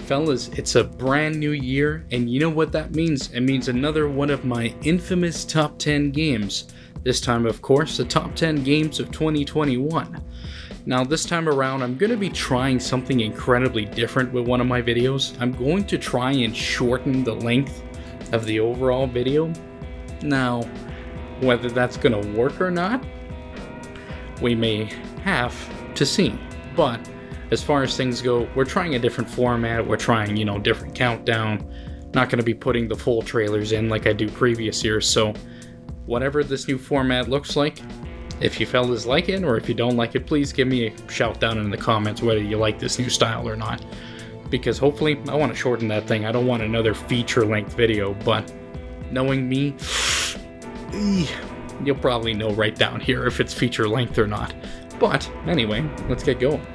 Fellas, it's a brand new year, and you know what that means? It means another one of my infamous top 10 games. This time, of course, the top 10 games of 2021. Now, this time around, I'm going to be trying something incredibly different with one of my videos. I'm going to try and shorten the length of the overall video. Now, whether that's going to work or not, we may have to see. But as far as things go, we're trying a different format. We're trying, different countdown. Not going to be putting the full trailers in like I do previous years. So whatever this new format looks like, if you fellas like it or if you don't like it, please give me a shout down in the comments whether you like this new style or not. Because hopefully, I want to shorten that thing. I don't want another feature-length video, but knowing me, you'll probably know right down here if it's feature-length or not. But anyway, let's get going.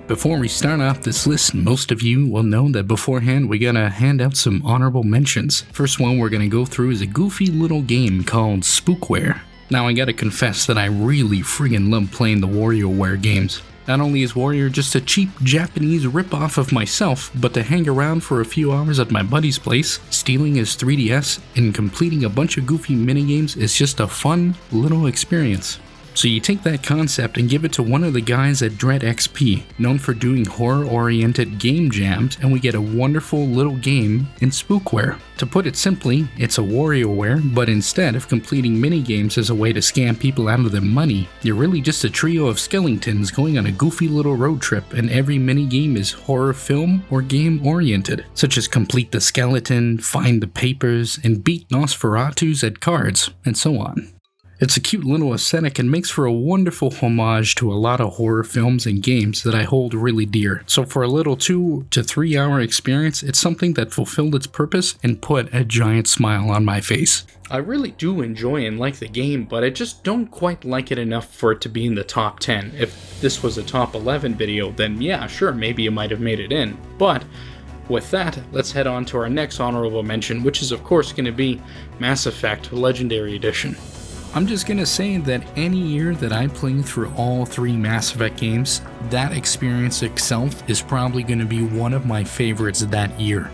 Before we start off this list, most of you will know that beforehand we gotta hand out some honorable mentions. First one we're gonna go through is a goofy little game called Spookware. Now I gotta confess that I really friggin' love playing the WarioWare games. Not only is Warrior just a cheap Japanese ripoff of myself, but to hang around for a few hours at my buddy's place, stealing his 3DS, and completing a bunch of goofy minigames is just a fun little experience. So you take that concept and give it to one of the guys at Dread XP, known for doing horror-oriented game jams, and we get a wonderful little game in Spookware. To put it simply, it's a WarioWare, but instead of completing minigames as a way to scam people out of their money, you're really just a trio of skeletons going on a goofy little road trip, and every minigame is horror film or game-oriented, such as complete the skeleton, find the papers, and beat Nosferatus at cards, and so on. It's a cute little aesthetic and makes for a wonderful homage to a lot of horror films and games that I hold really dear. So for a little 2 to 3 hour experience, it's something that fulfilled its purpose and put a giant smile on my face. I really do enjoy and like the game, but I just don't quite like it enough for it to be in the top 10. If this was a top 11 video, then yeah, sure, maybe it might have made it in. But with that, let's head on to our next honorable mention, which is of course going to be Mass Effect Legendary Edition. I'm just gonna say that any year that I play through all 3 Mass Effect games, that experience itself is probably gonna be one of my favorites that year.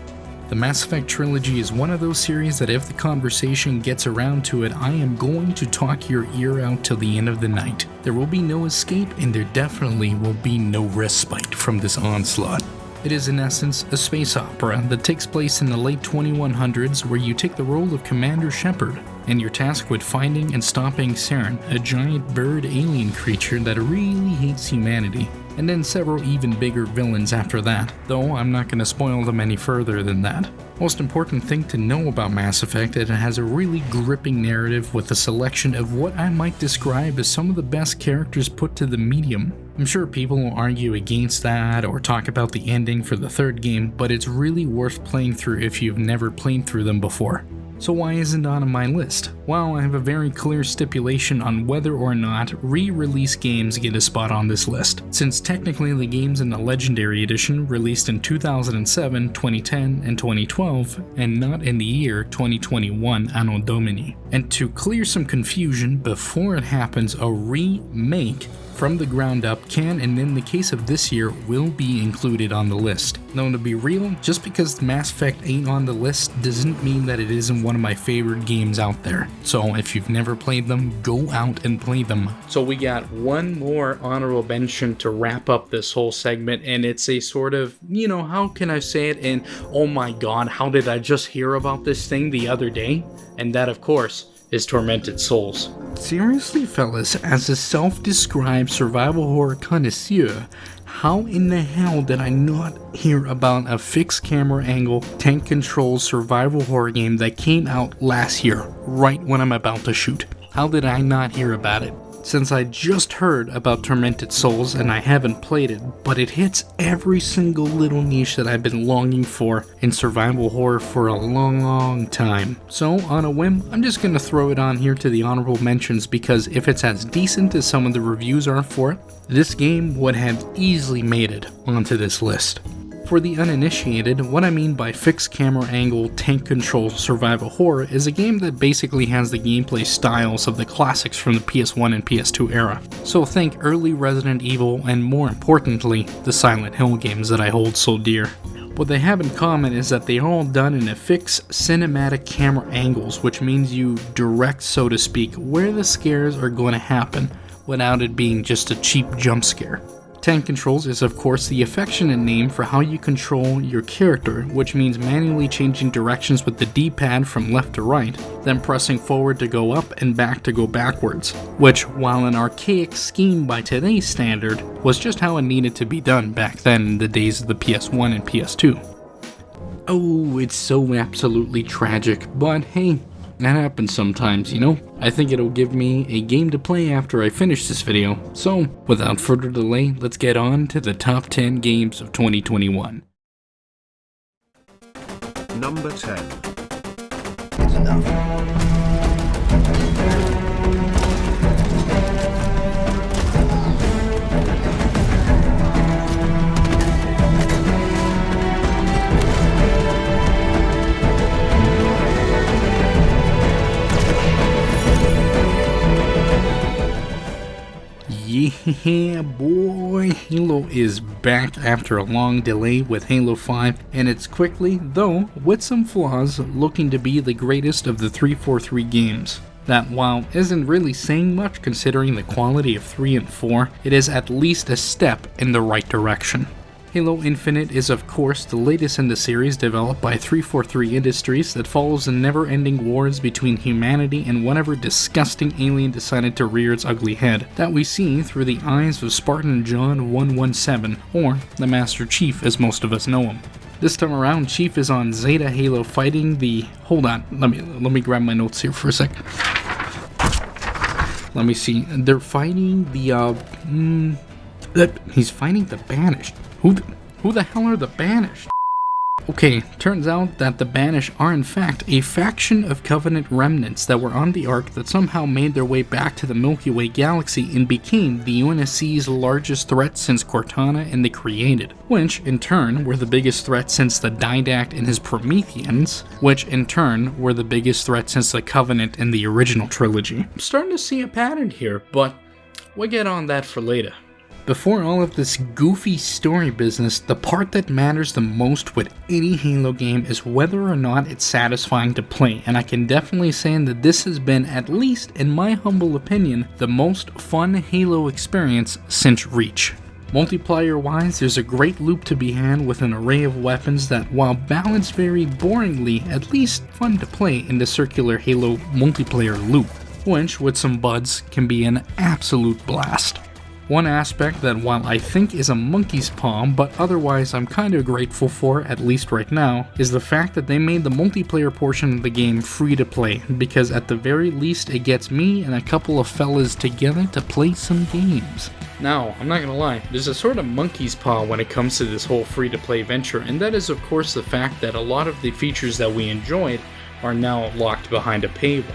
The Mass Effect trilogy is one of those series that if the conversation gets around to it, I am going to talk your ear out till the end of the night. There will be no escape, and there definitely will be no respite from this onslaught. It is in essence a space opera that takes place in the late 2100s where you take the role of Commander Shepard, and you're tasked with finding and stopping Saren, a giant bird alien creature that really hates humanity, and then several even bigger villains after that, though I'm not going to spoil them any further than that. Most important thing to know about Mass Effect is it has a really gripping narrative with a selection of what I might describe as some of the best characters put to the medium. I'm sure people will argue against that or talk about the ending for the 3rd game, but it's really worth playing through if you've never played through them before. So why isn't it on my list? Well, I have a very clear stipulation on whether or not re-release games get a spot on this list, since technically the games in the Legendary Edition released in 2007, 2010, and 2012, and not in the year 2021 Anno Domini. And to clear some confusion before it happens, a remake from the ground up can, and in the case of this year, will be included on the list. Now to be real, just because Mass Effect ain't on the list doesn't mean that it isn't one of my favorite games out there. So if you've never played them, go out and play them. So we got one more honorable mention to wrap up this whole segment, and it's a sort of, how can I say it? And oh my god, how did I just hear about this thing the other day? And that, of course, is Tormented Souls. Seriously, fellas, as a self-described survival horror connoisseur, how in the hell did I not hear about a fixed camera angle, tank control survival horror game that came out last year, right when I'm about to shoot? How did I not hear about it? Since I just heard about Tormented Souls and I haven't played it, but it hits every single little niche that I've been longing for in survival horror for a long time. So on a whim, I'm just gonna throw it on here to the honorable mentions because if it's as decent as some of the reviews are for it, this game would have easily made it onto this list. For the uninitiated, what I mean by fixed camera angle, tank control survival horror is a game that basically has the gameplay styles of the classics from the PS1 and PS2 era. So think early Resident Evil and more importantly, the Silent Hill games that I hold so dear. What they have in common is that they are all done in a fixed cinematic camera angles, which means you direct, so to speak, where the scares are going to happen without it being just a cheap jump scare. Tank controls is of course the affectionate name for how you control your character, which means manually changing directions with the D-pad from left to right, then pressing forward to go up and back to go backwards, which, while an archaic scheme by today's standard, was just how it needed to be done back then in the days of the PS1 and PS2. Oh, it's so absolutely tragic, but hey, that happens sometimes, you know? I think it'll give me a game to play after I finish this video, so without further delay, let's get on to the top 10 games of 2021. Number 10. It's enough. Yeah boy, Halo is back after a long delay with Halo 5, and it's quickly, though with some flaws, looking to be the greatest of the 343 games. That, while isn't really saying much considering the quality of 3 and 4, it is at least a step in the right direction. Halo Infinite is of course the latest in the series developed by 343 Industries that follows the never-ending wars between humanity and whatever disgusting alien decided to rear its ugly head, that we see through the eyes of Spartan John 117, or the Master Chief as most of us know him. This time around, Chief is on Zeta Halo fighting the... Hold on, let me grab my notes here for a sec. Let me see, they're fighting the, he's fighting the Banished. Who the hell are the Banished? Okay, turns out that the Banished are in fact a faction of Covenant remnants that were on the Ark that somehow made their way back to the Milky Way galaxy and became the UNSC's largest threat since Cortana and the Created, which in turn were the biggest threat since the Didact and his Prometheans, which in turn were the biggest threat since the Covenant in the original trilogy. I'm starting to see a pattern here, but we'll get on that for later. Before all of this goofy story business, the part that matters the most with any Halo game is whether or not it's satisfying to play, and I can definitely say that this has been, at least in my humble opinion, the most fun Halo experience since Reach. Multiplayer wise, there's a great loop to be had with an array of weapons that, while balanced very boringly, at least fun to play in the circular Halo multiplayer loop, which with some buds can be an absolute blast. One aspect that, while I think is a monkey's paw, but otherwise I'm kind of grateful for, at least right now, is the fact that they made the multiplayer portion of the game free to play, because at the very least it gets me and a couple of fellas together to play some games. Now, I'm not gonna lie, there's a sort of monkey's paw when it comes to this whole free to play venture, and that is of course the fact that a lot of the features that we enjoyed are now locked behind a paywall.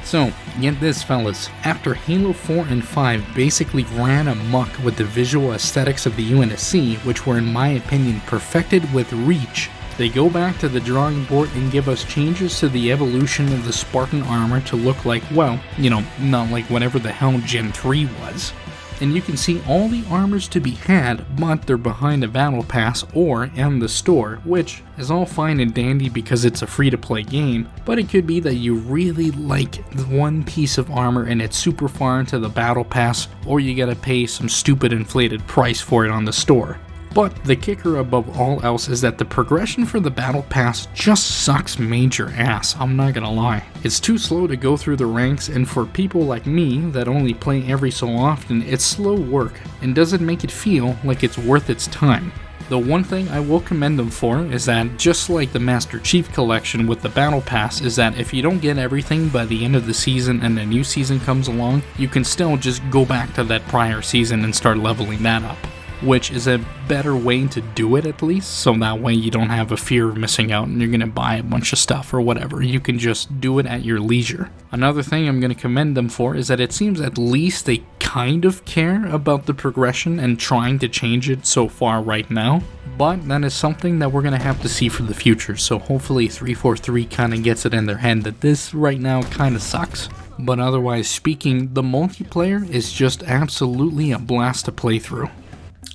So, get this fellas, after Halo 4 and 5 basically ran amok with the visual aesthetics of the UNSC, which were in my opinion perfected with Reach, they go back to the drawing board and give us changes to the evolution of the Spartan armor to look like, well, you know, not like whatever the hell Gen 3 was. And you can see all the armors to be had, but they're behind a battle pass or in the store, which is all fine and dandy because it's a free-to-play game, but it could be that you really like one piece of armor and it's super far into the battle pass, or you gotta pay some stupid inflated price for it on the store. But the kicker above all else is that the progression for the battle pass just sucks major ass, I'm not gonna lie. It's too slow to go through the ranks, and for people like me that only play every so often, it's slow work and doesn't make it feel like it's worth its time. The one thing I will commend them for is that, just like the Master Chief Collection with the Battle Pass, is that if you don't get everything by the end of the season and a new season comes along, you can still just go back to that prior season and start leveling that up, which is a better way to do it at least, so that way you don't have a fear of missing out and you're going to buy a bunch of stuff or whatever. You can just do it at your leisure. Another thing I'm going to commend them for is that it seems at least they kind of care about the progression and trying to change it so far right now, but that is something that we're going to have to see for the future, so hopefully 343 kind of gets it in their head that this right now kind of sucks. But otherwise speaking, the multiplayer is just absolutely a blast to play through.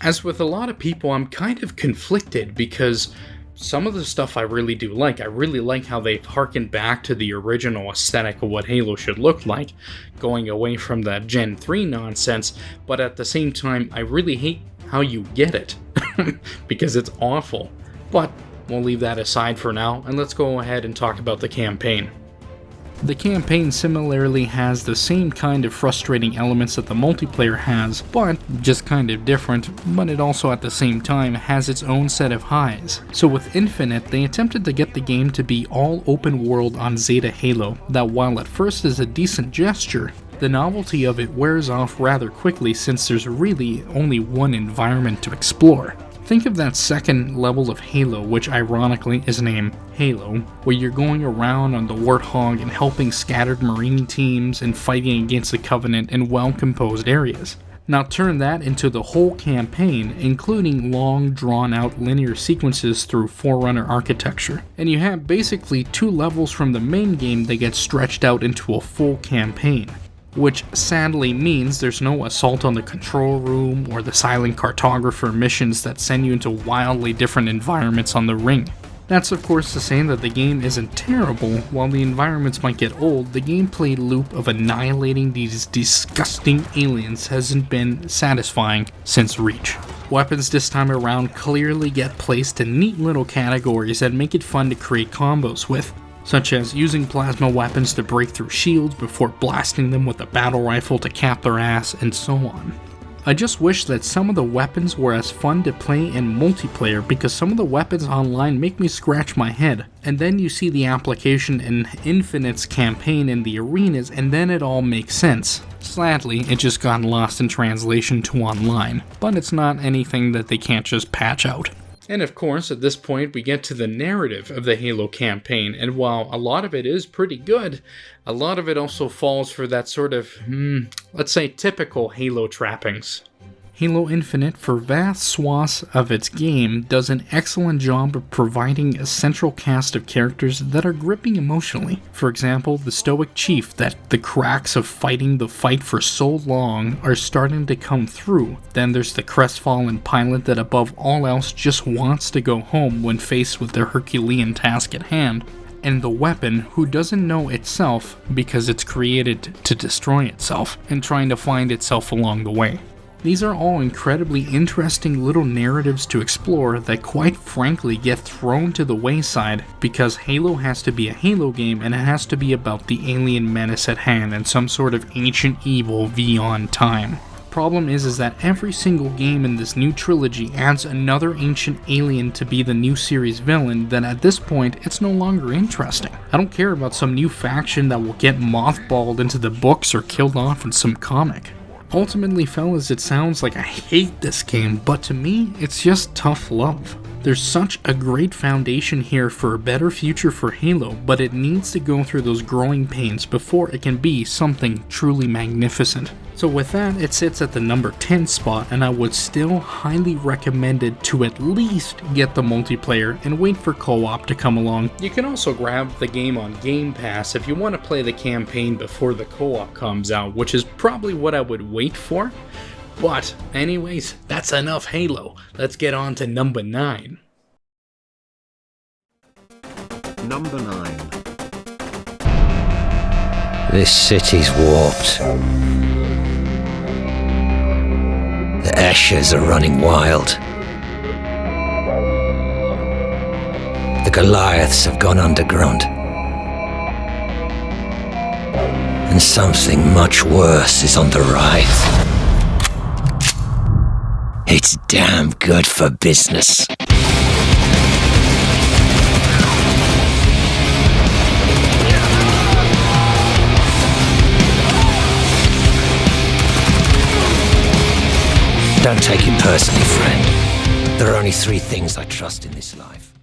As with a lot of people, I'm kind of conflicted because some of the stuff I really do like. I really like how they've harkened back to the original aesthetic of what Halo should look like, going away from the Gen 3 nonsense, but at the same time, I really hate how you get it, because it's awful. But we'll leave that aside for now, and let's go ahead and talk about the campaign. The campaign similarly has the same kind of frustrating elements that the multiplayer has, but just kind of different, but it also at the same time has its own set of highs. So with Infinite, they attempted to get the game to be all open world on Zeta Halo, that while at first is a decent gesture, the novelty of it wears off rather quickly since there's really only one environment to explore. Think of that second level of Halo, which ironically is named Halo, where you're going around on the Warthog and helping scattered Marine teams and fighting against the Covenant in well-composed areas. Now turn that into the whole campaign, including long, drawn-out linear sequences through Forerunner architecture, and you have basically 2 levels from the main game that get stretched out into a full campaign. Which sadly means there's no assault on the control room or the silent cartographer missions that send you into wildly different environments on the ring. That's of course to say that the game isn't terrible. While the environments might get old, the gameplay loop of annihilating these disgusting aliens hasn't been satisfying since Reach. Weapons this time around clearly get placed in neat little categories that make it fun to create combos with, such as using plasma weapons to break through shields before blasting them with a battle rifle to cap their ass, and so on. I just wish that some of the weapons were as fun to play in multiplayer, because some of the weapons online make me scratch my head, and then you see the application in Infinite's campaign in the arenas and then it all makes sense. Sadly, it just got lost in translation to online, but it's not anything that they can't just patch out. And of course, at this point, we get to the narrative of the Halo campaign, and while a lot of it is pretty good, a lot of it also falls for that sort of, let's say, typical Halo trappings. Halo Infinite, for vast swaths of its game, does an excellent job of providing a central cast of characters that are gripping emotionally. For example, the stoic chief that the cracks of fighting the fight for so long are starting to come through. Then there's the crestfallen pilot that above all else just wants to go home when faced with the Herculean task at hand. And the weapon who doesn't know itself because it's created to destroy itself and trying to find itself along the way. These are all incredibly interesting little narratives to explore that quite frankly get thrown to the wayside because Halo has to be a Halo game and it has to be about the alien menace at hand and some sort of ancient evil beyond time. Problem is that every single game in this new trilogy adds another ancient alien to be the new series villain that at this point it's no longer interesting. I don't care about some new faction that will get mothballed into the books or killed off in some comic. Ultimately, fellas, it sounds like I hate this game, but to me, it's just tough love. There's such a great foundation here for a better future for Halo, but it needs to go through those growing pains before it can be something truly magnificent. So with that, it sits at the number 10 spot, and I would still highly recommend it to at least get the multiplayer and wait for co-op to come along. You can also grab the game on Game Pass if you want to play the campaign before the co-op comes out, which is probably what I would wait for. But anyways, that's enough Halo. Let's get on to number 9. Number 9. This city's warped. The Esches are running wild. The Goliaths have gone underground. And something much worse is on the rise. It's damn good for business. Don't take it personally, friend. There are only 3 things I trust in this life.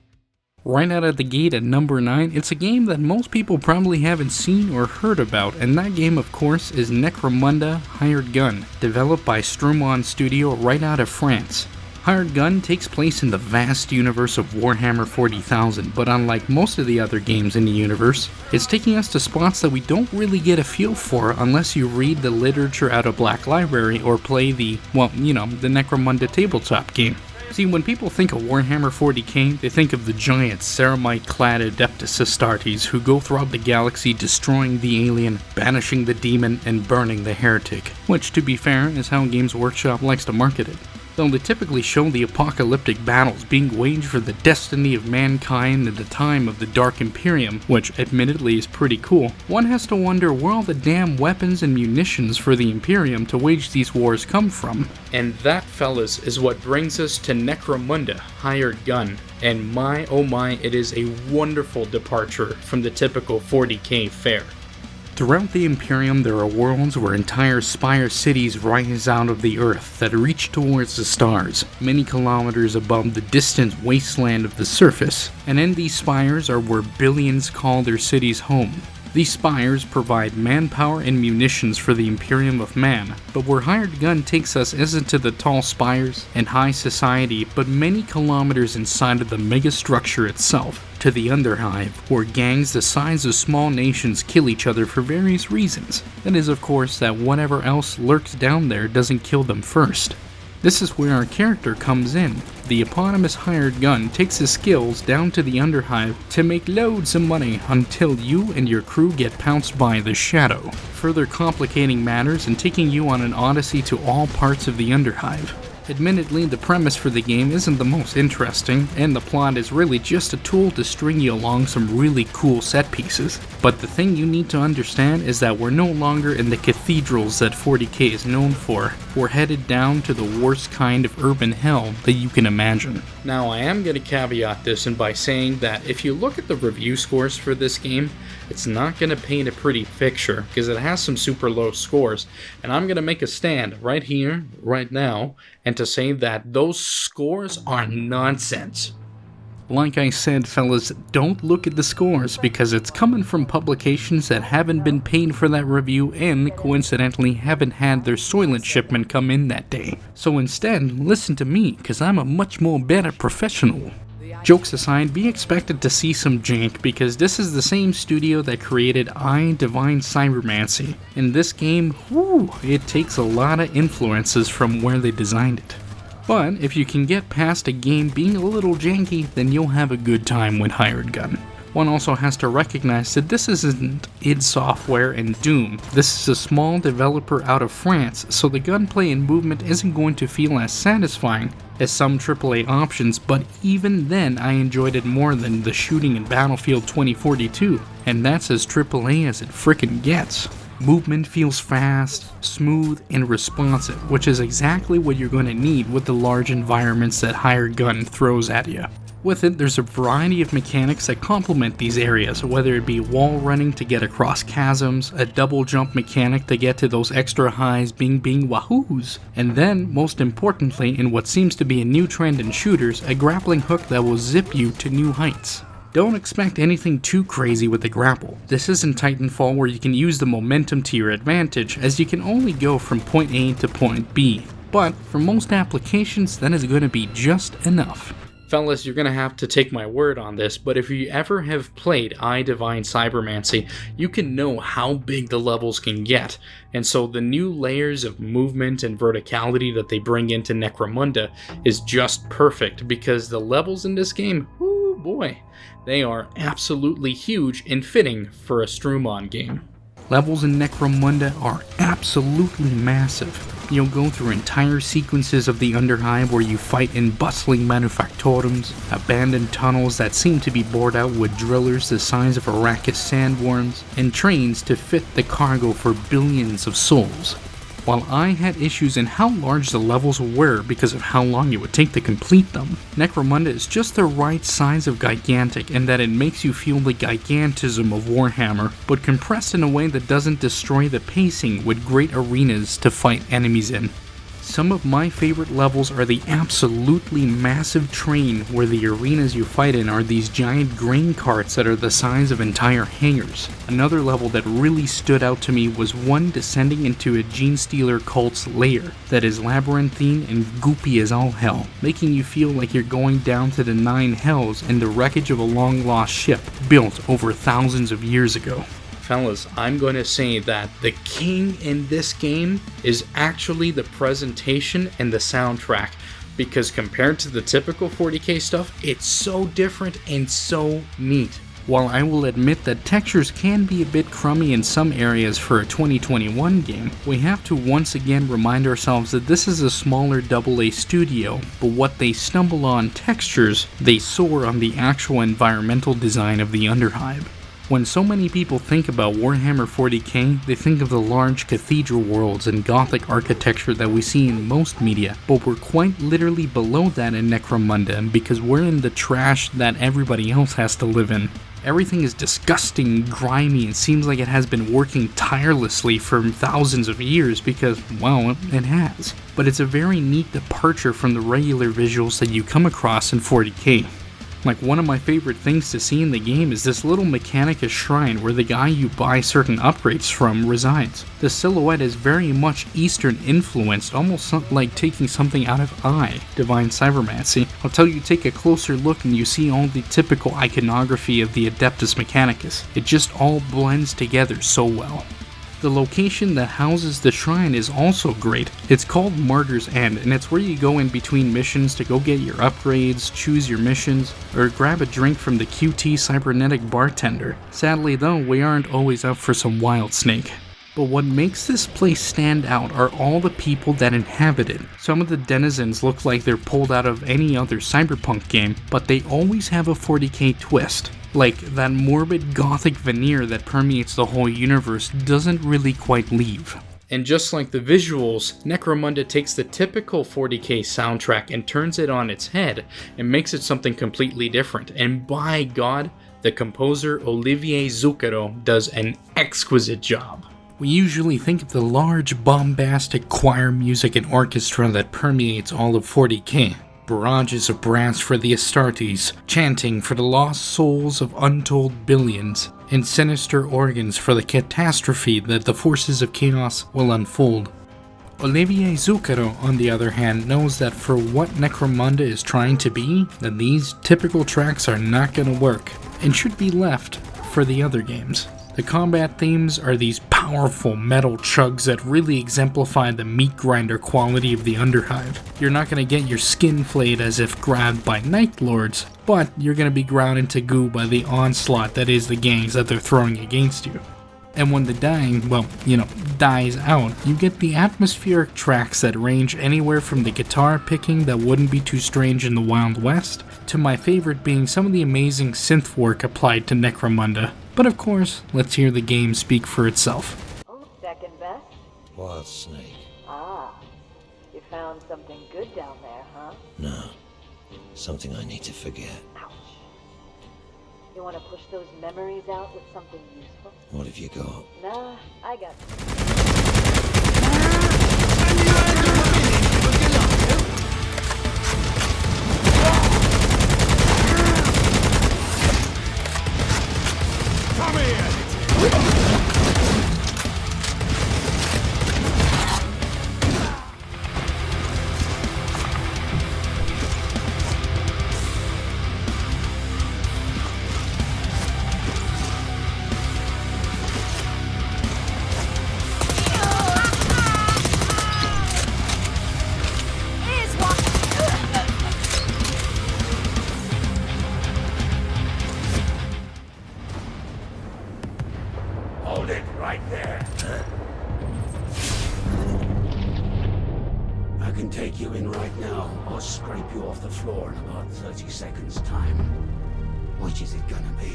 Right out of the gate at number 9, it's a game that most people probably haven't seen or heard about, and that game of course is Necromunda Hired Gun, developed by Strumon Studio right out of France. Hired Gun takes place in the vast universe of Warhammer 40,000, but unlike most of the other games in the universe, it's taking us to spots that we don't really get a feel for unless you read the literature out of Black Library or play the Necromunda tabletop game. See, when people think of Warhammer 40k, they think of the giant ceramite-clad Adeptus Astartes who go throughout the galaxy destroying the alien, banishing the demon, and burning the heretic, which, to be fair, is how Games Workshop likes to market it. Though they typically show the apocalyptic battles being waged for the destiny of mankind at the time of the Dark Imperium, which admittedly is pretty cool, one has to wonder where all the damn weapons and munitions for the Imperium to wage these wars come from. And that, fellas, is what brings us to Necromunda, Hired Gun. And my oh my, it is a wonderful departure from the typical 40k fare. Throughout the Imperium, there are worlds where entire spire cities rise out of the earth that reach towards the stars, many kilometers above the distant wasteland of the surface, and in these spires are where billions call their cities home. These spires provide manpower and munitions for the Imperium of Man, but where Hired Gun takes us isn't to the tall spires and high society, but many kilometers inside of the megastructure itself, to the Underhive, where gangs the size of small nations kill each other for various reasons. That is, of course, that whatever else lurks down there doesn't kill them first. This is where our character comes in. The eponymous Hired Gun takes his skills down to the Underhive to make loads of money until you and your crew get pounced by the Shadow, further complicating matters and taking you on an odyssey to all parts of the Underhive. Admittedly, the premise for the game isn't the most interesting, and the plot is really just a tool to string you along some really cool set pieces. But the thing you need to understand is that we're no longer in the cathedrals that 40k is known for. We're headed down to the worst kind of urban hell that you can imagine. Now, I am going to caveat this by saying that if you look at the review scores for this game, it's not going to paint a pretty picture, because it has some super low scores, and I'm going to make a stand right here, right now, and to say that those scores are nonsense. Like I said, fellas, don't look at the scores, because it's coming from publications that haven't been paid for that review and, coincidentally, haven't had their Soylent shipment come in that day. So instead, listen to me, because I'm a much more better professional. Jokes aside, be expected to see some jank, because this is the same studio that created Divine Cybermancy. In this game, whoo, it takes a lot of influences from where they designed it. But if you can get past a game being a little janky, then you'll have a good time with Hired Gun. One also has to recognize that this isn't id Software and Doom. This is a small developer out of France, so the gunplay and movement isn't going to feel as satisfying as some AAA options, but even then I enjoyed it more than the shooting in Battlefield 2042, and that's as AAA as it frickin' gets. Movement feels fast, smooth, and responsive, which is exactly what you're going to need with the large environments that Hired Gun throws at you. With it, there's a variety of mechanics that complement these areas, whether it be wall running to get across chasms, a double jump mechanic to get to those extra highs bing wahoos, and then, most importantly, in what seems to be a new trend in shooters, a grappling hook that will zip you to new heights. Don't expect anything too crazy with the grapple. This isn't Titanfall where you can use the momentum to your advantage, as you can only go from point A to point B, but for most applications that is going to be just enough. Fellas, you're going to have to take my word on this, but if you ever have played Divine Cybermancy, you can know how big the levels can get, and so the new layers of movement and verticality that they bring into Necromunda is just perfect, because the levels in this game, oh boy, they are absolutely huge and fitting for a Strumon game. Levels in Necromunda are absolutely massive. You'll go through entire sequences of the Underhive where you fight in bustling manufactorums, abandoned tunnels that seem to be bored out with drillers the size of Arrakis sandworms, and trains to fit the cargo for billions of souls. While I had issues in how large the levels were because of how long it would take to complete them, Necromunda is just the right size of gigantic in that it makes you feel the gigantism of Warhammer, but compressed in a way that doesn't destroy the pacing with great arenas to fight enemies in. Some of my favorite levels are the absolutely massive train where the arenas you fight in are these giant grain carts that are the size of entire hangars. Another level that really stood out to me was one descending into a Genestealer cult's lair that is labyrinthine and goopy as all hell, making you feel like you're going down to the 9 hells in the wreckage of a long-lost ship built over thousands of years ago. Fellas, I'm going to say that the king in this game is actually the presentation and the soundtrack. because compared to the typical 40k stuff, it's so different and so neat. While I will admit that textures can be a bit crummy in some areas for a 2021 game, we have to once again remind ourselves that this is a smaller AA studio, but what they stumble on textures, they soar on the actual environmental design of the Underhive. When so many people think about Warhammer 40k, they think of the large cathedral worlds and gothic architecture that we see in most media, but we're quite literally below that in Necromunda because we're in the trash that everybody else has to live in. Everything is disgusting, grimy, and seems like it has been working tirelessly for thousands of years because, well, it has. But it's a very neat departure from the regular visuals that you come across in 40k. Like, one of my favorite things to see in the game is this little Mechanicus shrine where the guy you buy certain upgrades from resides. The silhouette is very much Eastern influenced, almost like taking something out of Divine Cybermancy. Until you take a closer look and you see all the typical iconography of the Adeptus Mechanicus. It just all blends together so well. The location that houses the shrine is also great. It's called Martyr's End, and it's where you go in between missions to go get your upgrades, choose your missions, or grab a drink from the QT cybernetic bartender. Sadly though, we aren't always up for some wild snake. But what makes this place stand out are all the people that inhabit it. Some of the denizens look like they're pulled out of any other cyberpunk game, but they always have a 40k twist. Like, that morbid gothic veneer that permeates the whole universe doesn't really quite leave. And just like the visuals, Necromunda takes the typical 40k soundtrack and turns it on its head and makes it something completely different. And by God, the composer Olivier Zucchero does an exquisite job. We usually think of the large, bombastic choir music and orchestra that permeates all of 40k. Barrages of brass for the Astartes, chanting for the lost souls of untold billions, and sinister organs for the catastrophe that the forces of chaos will unfold. Olivier Zucchero, on the other hand, knows that for what Necromunda is trying to be, that these typical tracks are not going to work, and should be left for the other games. The combat themes are these powerful metal chugs that really exemplify the meat grinder quality of the Underhive. You're not going to get your skin flayed as if grabbed by Night Lords, but you're going to be ground into goo by the onslaught that is the gangs that they're throwing against you. And when the dying, dies out, you get the atmospheric tracks that range anywhere from the guitar picking that wouldn't be too strange in the Wild West, to my favorite being some of the amazing synth work applied to Necromunda. But of course, let's hear the game speak for itself. Oh, second best? Wild snake. Ah, you found something good down there, huh? No. Something I need to forget. Ouch. You want to push those memories out with something useful? What have you got? Nah, I got Hold it right there. I can take you in right now, or scrape you off the floor in about 30 seconds' time. Which is it gonna be?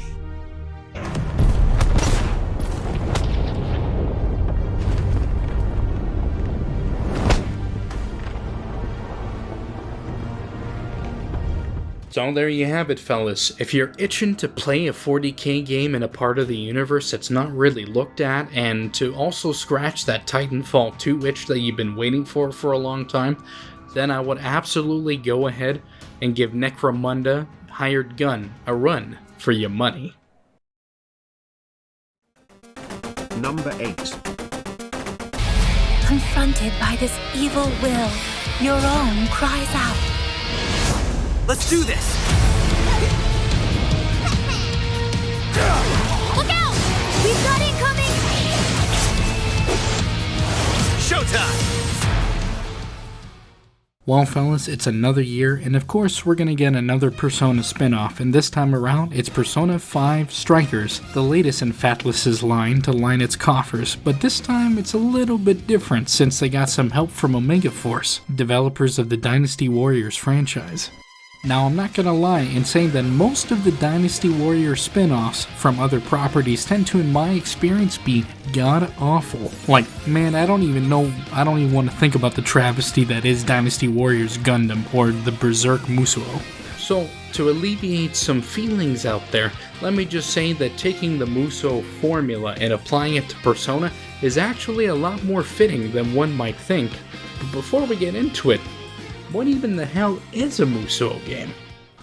So there you have it, fellas. If you're itching to play a 40k game in a part of the universe that's not really looked at, and to also scratch that Titanfall 2 itch that you've been waiting for a long time, then I would absolutely go ahead and give Necromunda Hired Gun a run for your money. Number 8. Confronted by this evil will, your own cries out. Let's do this! Look out! We've got incoming! Showtime! Well, fellas, it's another year, and of course we're gonna get another Persona spin-off, and this time around it's Persona 5 Strikers, the latest in Fatlis's line to line its coffers, but this time it's a little bit different since they got some help from Omega Force, developers of the Dynasty Warriors franchise. Now, I'm not gonna lie in saying that most of the Dynasty Warrior spin-offs from other properties tend to, in my experience, be god-awful. Like, man, I don't even want to think about the travesty that is Dynasty Warriors Gundam or the Berserk Musou. So, to alleviate some feelings out there, let me just say that taking the Musou formula and applying it to Persona is actually a lot more fitting than one might think. But before we get into it, what even the hell is a Musou game?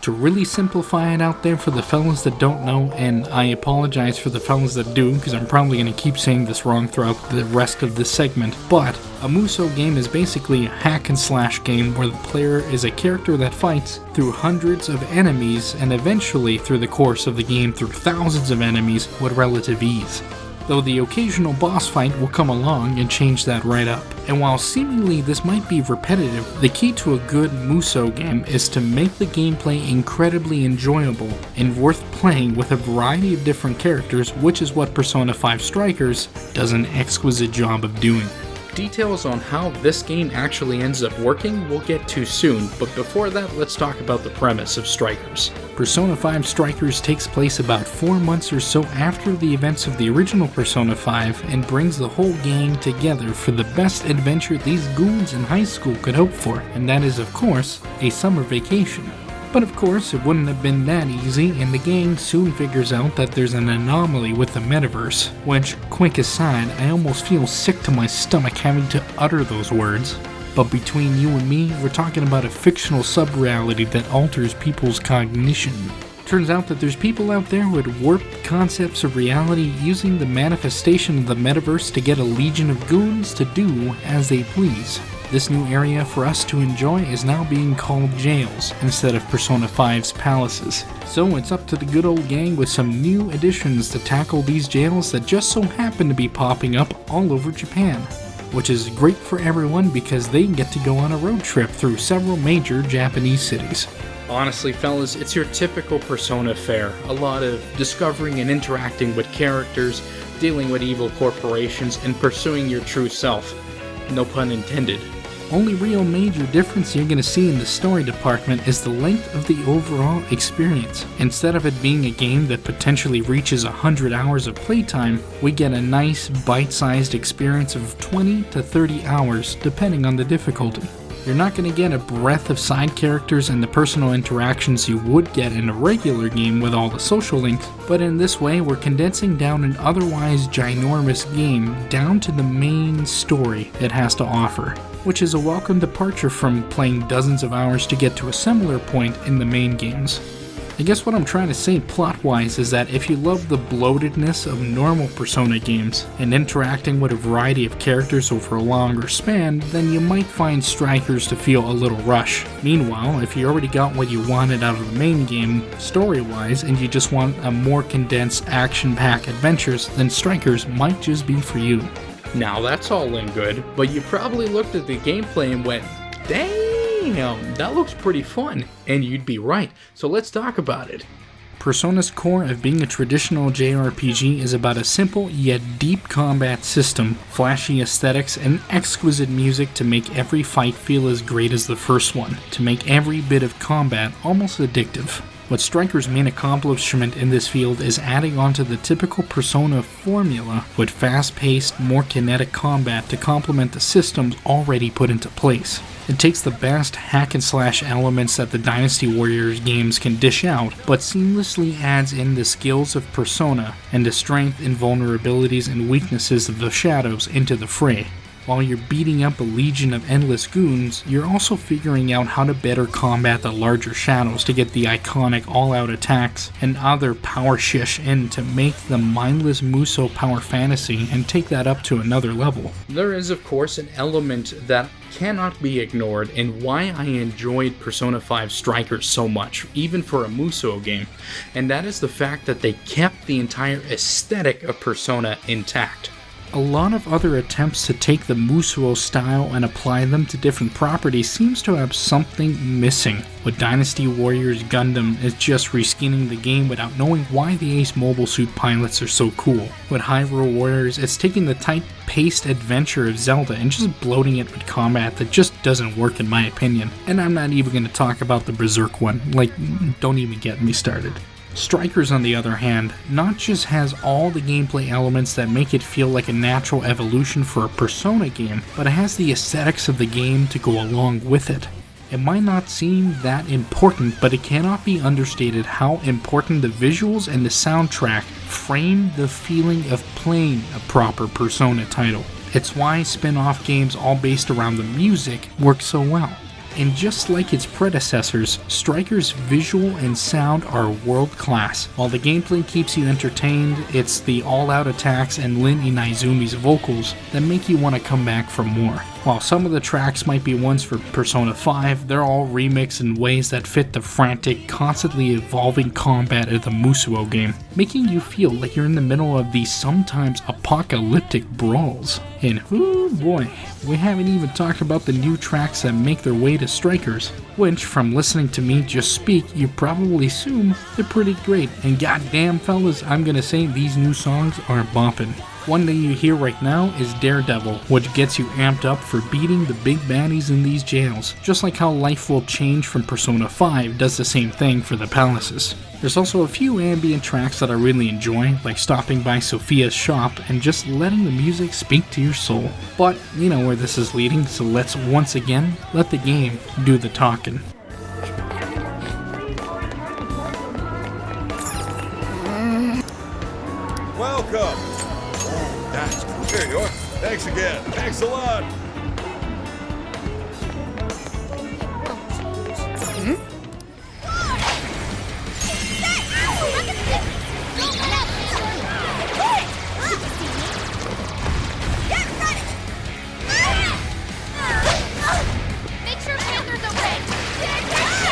To really simplify it out there for the fellas that don't know, and I apologize for the fellas that do, because I'm probably going to keep saying this wrong throughout the rest of this segment, but a Musou game is basically a hack and slash game where the player is a character that fights through hundreds of enemies and eventually through the course of the game through thousands of enemies with relative ease. Though the occasional boss fight will come along and change that right up. And while seemingly this might be repetitive, the key to a good Musou game is to make the gameplay incredibly enjoyable and worth playing with a variety of different characters, which is what Persona 5 Strikers does an exquisite job of doing. Details on how this game actually ends up working we'll get to soon, but before that, let's talk about the premise of Strikers. Persona 5 Strikers takes place about 4 months or so after the events of the original Persona 5 and brings the whole gang together for the best adventure these goons in high school could hope for, and that is, of course, a summer vacation. But of course, it wouldn't have been that easy, and the gang soon figures out that there's an anomaly with the metaverse, which, quick aside, I almost feel sick to my stomach having to utter those words. But between you and me, we're talking about a fictional sub-reality that alters people's cognition. Turns out that there's people out there with warped concepts of reality using the manifestation of the metaverse to get a legion of goons to do as they please. This new area for us to enjoy is now being called jails instead of Persona 5's palaces. So it's up to the good old gang with some new additions to tackle these jails that just so happen to be popping up all over Japan. Which is great for everyone because they get to go on a road trip through several major Japanese cities. Honestly, fellas, it's your typical Persona fare. A lot of discovering and interacting with characters, dealing with evil corporations, and pursuing your true self. No pun intended. Only real major difference you're going to see in the story department is the length of the overall experience. Instead of it being a game that potentially reaches 100 hours of playtime, we get a nice bite-sized experience of 20 to 30 hours depending on the difficulty. You're not going to get a breadth of side characters and the personal interactions you would get in a regular game with all the social links, but in this way we're condensing down an otherwise ginormous game down to the main story it has to offer, which is a welcome departure from playing dozens of hours to get to a similar point in the main games. I guess what I'm trying to say plot-wise is that if you love the bloatedness of normal Persona games and interacting with a variety of characters over a longer span, then you might find Strikers to feel a little rush. Meanwhile, if you already got what you wanted out of the main game story-wise and you just want a more condensed action-packed adventures, then Strikers might just be for you. Now that's all in good, but you probably looked at the gameplay and went, dang! That looks pretty fun, and you'd be right, so let's talk about it. Persona's core of being a traditional JRPG is about a simple yet deep combat system, flashy aesthetics, and exquisite music to make every fight feel as great as the first one, to make every bit of combat almost addictive. What Striker's main accomplishment in this field is adding onto the typical Persona formula with fast-paced, more kinetic combat to complement the systems already put into place. It takes the best hack-and-slash elements that the Dynasty Warriors games can dish out, but seamlessly adds in the skills of Persona and the strength and vulnerabilities and weaknesses of the shadows into the fray. While you're beating up a legion of endless goons, you're also figuring out how to better combat the larger shadows to get the iconic all-out attacks and other power shish in to make the mindless Musou power fantasy and take that up to another level. There is, of course, an element that cannot be ignored and why I enjoyed Persona 5 Strikers so much, even for a Musou game, and that is the fact that they kept the entire aesthetic of Persona intact. A lot of other attempts to take the Musuo style and apply them to different properties seems to have something missing. With Dynasty Warriors Gundam, it's just reskinning the game without knowing why the Ace Mobile Suit pilots are so cool. With Hyrule Warriors, it's taking the tight-paced adventure of Zelda and just bloating it with combat that just doesn't work in my opinion. And I'm not even going to talk about the Berserk one, like, don't even get me started. Strikers, on the other hand, not just has all the gameplay elements that make it feel like a natural evolution for a Persona game, but it has the aesthetics of the game to go along with it. It might not seem that important, but it cannot be understated how important the visuals and the soundtrack frame the feeling of playing a proper Persona title. It's why spin-off games all based around the music work so well. And just like its predecessors, Striker's visual and sound are world class. While the gameplay keeps you entertained, it's the all-out attacks and Lin Inaizumi's vocals that make you want to come back for more. While some of the tracks might be ones for Persona 5, they're all remixed in ways that fit the frantic, constantly evolving combat of the Musuo game, making you feel like you're in the middle of these sometimes apocalyptic brawls. And oh boy, we haven't even talked about the new tracks that make their way to Strikers, which, from listening to me just speak, you probably assume they're pretty great. And goddamn fellas, I'm gonna say these new songs are boppin'. One that you hear right now is Daredevil, which gets you amped up for beating the big baddies in these jails, just like how Life Will Change from Persona 5 does the same thing for the palaces. There's also a few ambient tracks that I really enjoy, like stopping by Sophia's shop and just letting the music speak to your soul. But you know where this is leading, so let's once again let the game do the talking. Welcome! That's cool. Here you are. Thanks again. Thanks a lot. Make sure Panther's okay.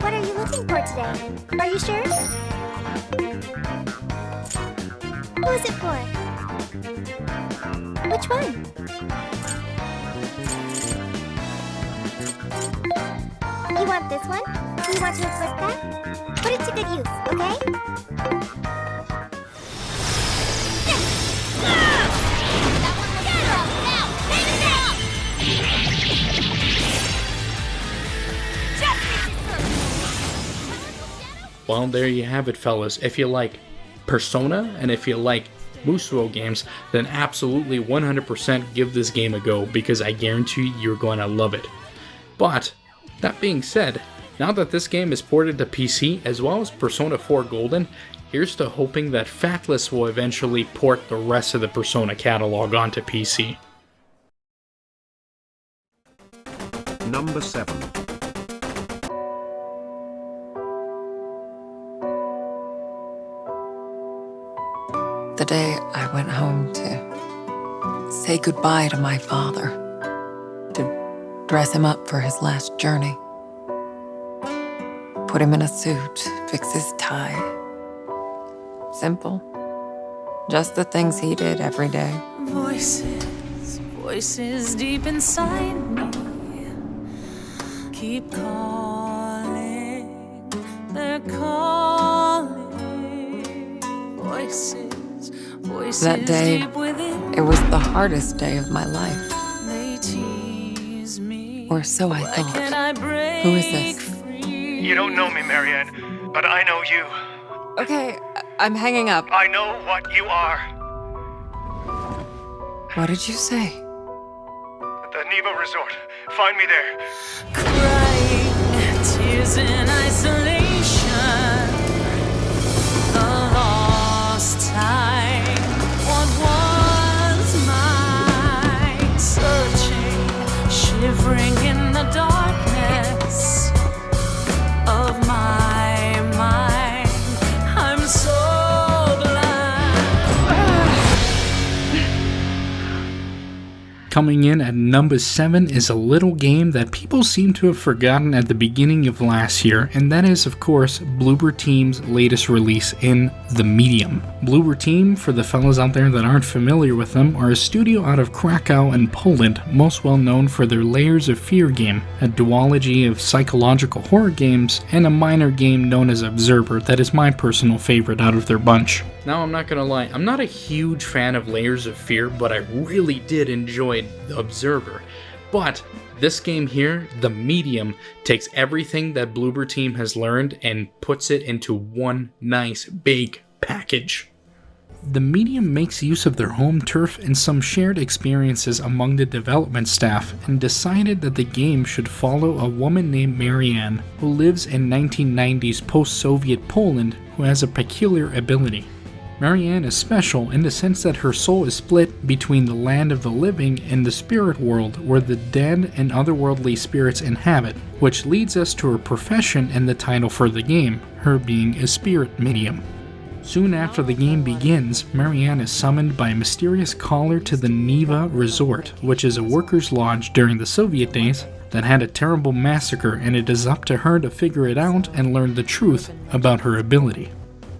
What are you looking for today? Are you sure? Who is it for? Which one? You want this one? Do you want to equip that? Put it to good use, okay? Well, there you have it, fellas. If you like Persona and if you like Musuo games, then absolutely 100% give this game a go, because I guarantee you're going to love it. But that being said, now that this game is ported to PC as well as Persona 4 Golden, here's to hoping that Fatless will eventually port the rest of the Persona catalog onto PC. Number 7. The day I went home to say goodbye to my father, to dress him up for his last journey, put him in a suit, fix his tie. Simple. Just the things he did every day. Voices, voices deep inside me keep calling, they're calling. Voices, voices That day, deep within. it was the hardest day of my life. They tease me. Or so I Why can't thought. I break Who is this? free? You don't know me, Marianne, but I know you. Okay, I'm hanging up. I know what you are. What did you say? At the Neva Resort. Find me there. Crying tears in isolation. The lost time. What was mine? Searching, shivering in the darkness of my mind. I'm so blind. coming in at number 7 is a little game that people seem to have forgotten at the beginning of last year, and that is, of course, Bloober Team's latest release in The Medium. Bloober Team, for the fellas out there that aren't familiar with them, are a studio out of Krakow in Poland, most well known for their Layers of Fear game, a duology of psychological horror games, and a minor game known as Observer that is my personal favorite out of their bunch. Now, I'm not gonna lie, I'm not a huge fan of Layers of Fear, but I really did enjoy The Observer. But this game here, The Medium, takes everything that Bloober Team has learned and puts it into one nice big package. The Medium makes use of their home turf and some shared experiences among the development staff, and decided that the game should follow a woman named Marianne, who lives in 1990s post-Soviet Poland, who has a peculiar ability. Marianne is special in the sense that her soul is split between the land of the living and the spirit world where the dead and otherworldly spirits inhabit, which leads us to her profession and the title for the game, her being a spirit medium. Soon after the game begins, Marianne is summoned by a mysterious caller to the Numba resort, which is a workers' lodge during the Soviet days that had a terrible massacre, and it is up to her to figure it out and learn the truth about her ability.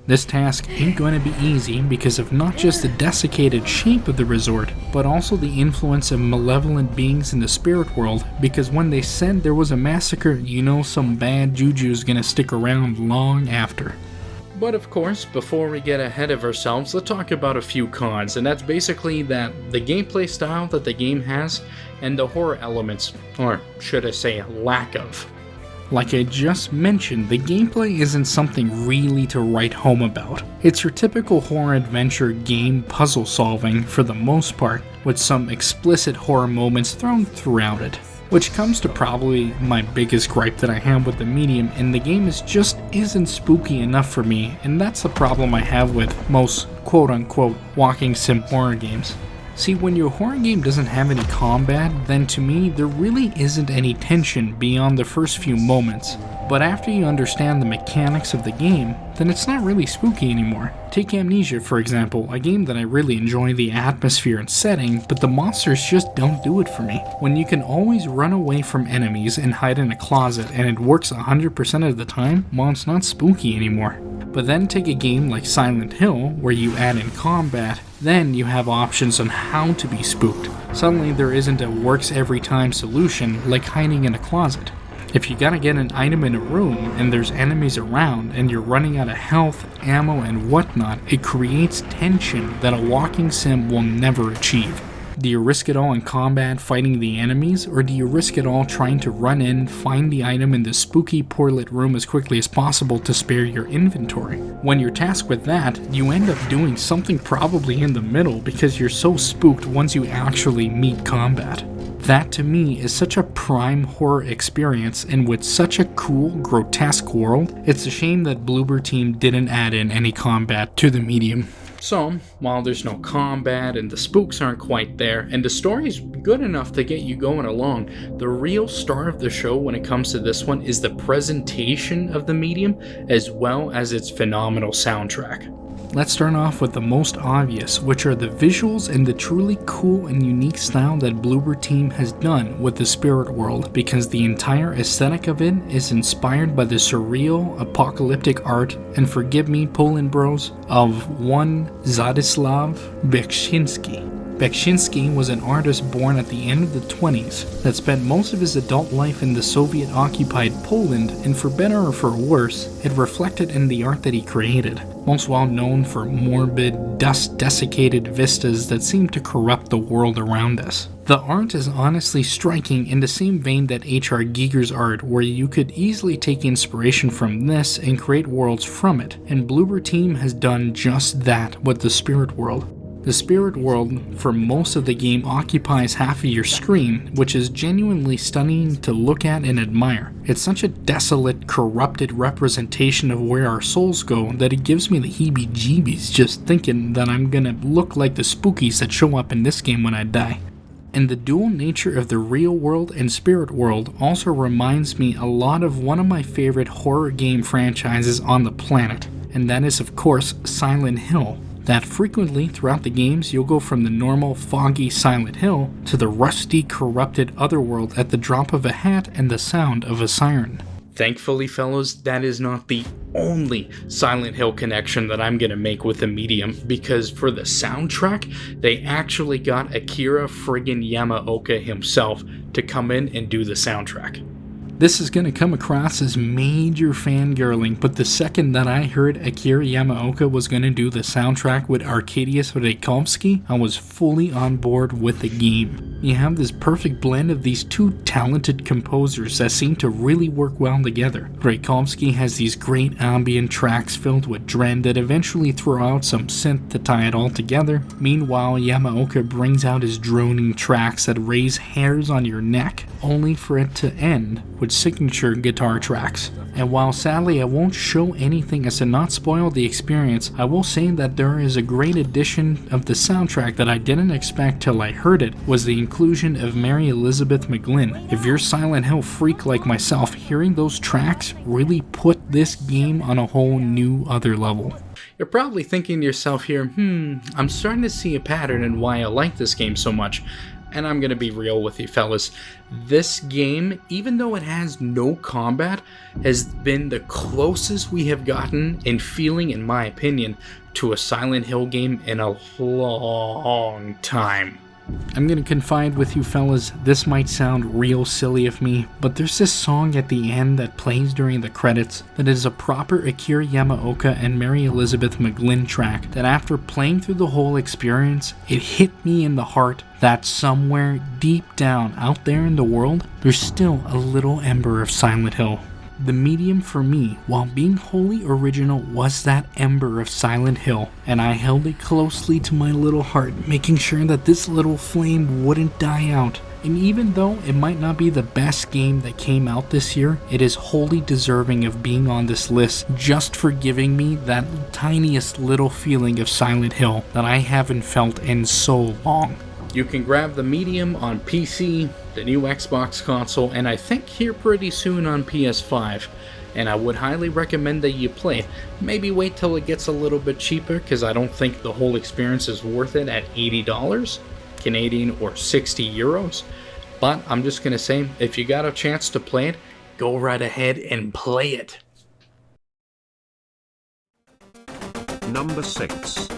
This task ain't going to be easy because of not just the desiccated shape of the resort, but also the influence of malevolent beings in the spirit world, because when they said there was a massacre, you know some bad juju's gonna stick around long after. But of course, before we get ahead of ourselves, let's talk about a few cons, and that's basically that the gameplay style that the game has and the horror elements, or should I say lack of. Like I just mentioned, the gameplay isn't something really to write home about. It's your typical horror adventure game puzzle solving for the most part, with some explicit horror moments thrown throughout it. Which comes to probably my biggest gripe that I have with the Medium, and the game just isn't spooky enough for me, and that's the problem I have with most quote-unquote walking sim horror games. See, when your horror game doesn't have any combat, then to me, there really isn't any tension beyond the first few moments. But after you understand the mechanics of the game, then it's not really spooky anymore. Take Amnesia, for example, a game that I really enjoy the atmosphere and setting, but the monsters just don't do it for me. When you can always run away from enemies and hide in a closet and it works 100% of the time, well, it's not spooky anymore. But then take a game like Silent Hill, where you add in combat, then you have options on how to be spooked. Suddenly there isn't a works every time solution like hiding in a closet. If you gotta get an item in a room and there's enemies around and you're running out of health, ammo, and whatnot, it creates tension that a walking sim will never achieve. Do you risk it all in combat fighting the enemies, or do you risk it all trying to run in, find the item in the spooky, poor lit room as quickly as possible to spare your inventory? When you're tasked with that, you end up doing something probably in the middle because you're so spooked once you actually meet combat. That to me is such a prime horror experience, and with such a cool, grotesque world, it's a shame that Bloober Team didn't add in any combat to the Medium. So, while there's no combat and the spooks aren't quite there, and the story's good enough to get you going along, the real star of the show when it comes to this one is the presentation of the Medium, as well as its phenomenal soundtrack. Let's start off with the most obvious, which are the visuals and the truly cool and unique style that Bloober Team has done with the spirit world, because the entire aesthetic of it is inspired by the surreal, apocalyptic art, and forgive me Poland bros, of one Zadyslaw Beksiński. Beksiński was an artist born at the end of the 20s that spent most of his adult life in the Soviet-occupied Poland, and for better or for worse, it reflected in the art that he created. Most well known for morbid, dust-desiccated vistas that seem to corrupt the world around us. The art is honestly striking in the same vein that H.R. Giger's art, where you could easily take inspiration from this and create worlds from it, and Bloober Team has done just that with the spirit world. The spirit world, for most of the game, occupies half of your screen, which is genuinely stunning to look at and admire. It's such a desolate, corrupted representation of where our souls go that it gives me the heebie-jeebies just thinking that I'm gonna look like the spookies that show up in this game when I die. And the dual nature of the real world and spirit world also reminds me a lot of one of my favorite horror game franchises on the planet, and that is of course Silent Hill. that frequently throughout the games you'll go from the normal foggy Silent Hill to the rusty, corrupted Otherworld at the drop of a hat and the sound of a siren. Thankfully, fellows, that is not the only Silent Hill connection that I'm gonna make with the medium, because for the soundtrack, they actually got Akira friggin' Yamaoka himself to come in and do the soundtrack. This is going to come across as major fangirling, but the second that I heard Akira Yamaoka was going to do the soundtrack with Arkadiusz Rejkowski, I was fully on board with the game. You have this perfect blend of these two talented composers that seem to really work well together. Rejkowski has these great ambient tracks filled with dread that eventually throw out some synth to tie it all together. Meanwhile, Yamaoka brings out his droning tracks that raise hairs on your neck, only for it to end with signature guitar tracks. And while sadly I won't show anything as to not spoil the experience, I will say that there is a great addition of the soundtrack that I didn't expect till I heard it, was the inclusion of Mary Elizabeth McGlynn. If you're a Silent Hill freak like myself, hearing those tracks really put this game on a whole new other level. You're probably thinking to yourself here, I'm starting to see a pattern in why I like this game so much. And I'm gonna be real with you fellas, this game, even though it has no combat, has been the closest we have gotten in feeling, in my opinion, to a Silent Hill game in a long time. I'm gonna confide with you fellas, this might sound real silly of me, but there's this song at the end that plays during the credits that is a proper Akira Yamaoka and Mary Elizabeth McGlynn track that after playing through the whole experience, it hit me in the heart that somewhere deep down out there in the world, there's still a little ember of Silent Hill. The medium for me, while being wholly original, was that ember of Silent Hill, and I held it closely to my little heart, making sure that this little flame wouldn't die out. And even though it might not be the best game that came out this year, it is wholly deserving of being on this list just for giving me that tiniest little feeling of Silent Hill that I haven't felt in so long. You can grab the medium on PC, the new Xbox console, and I think here pretty soon on PS5. And I would highly recommend that you play it. Maybe wait till it gets a little bit cheaper, because I don't think the whole experience is worth it at $80 Canadian or 60 euros. But I'm just going to say, if you got a chance to play it, go right ahead and play it. Number 6.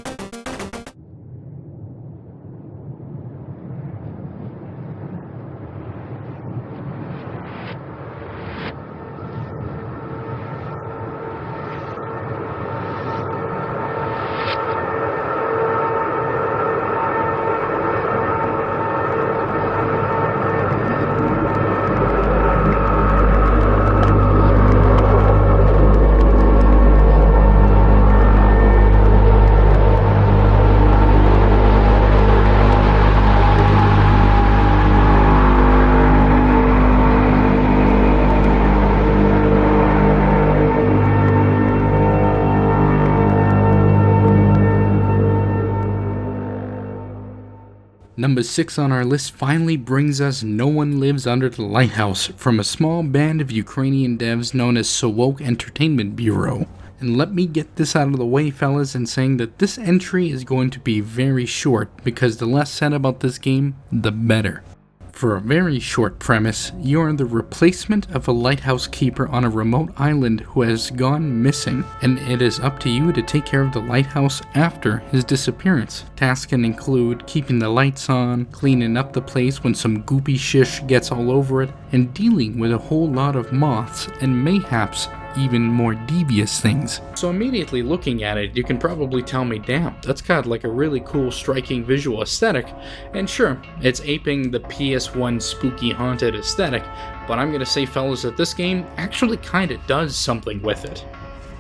Number 6 on our list finally brings us No One Lives Under the Lighthouse from a small band of Ukrainian devs known as Sowok Entertainment Bureau. And let me get this out of the way fellas in saying that this entry is going to be very short because the less said about this game, the better. For a very short premise, you are the replacement of a lighthouse keeper on a remote island who has gone missing, and it is up to you to take care of the lighthouse after his disappearance. Tasks can include keeping the lights on, cleaning up the place when some goopy shish gets all over it, and dealing with a whole lot of moths and mayhaps even more devious things. So immediately looking at it, you can probably tell me, damn, that's got like a really cool striking visual aesthetic, and sure, it's aping the PS1 spooky haunted aesthetic, but I'm gonna say fellas that this game actually kinda does something with it.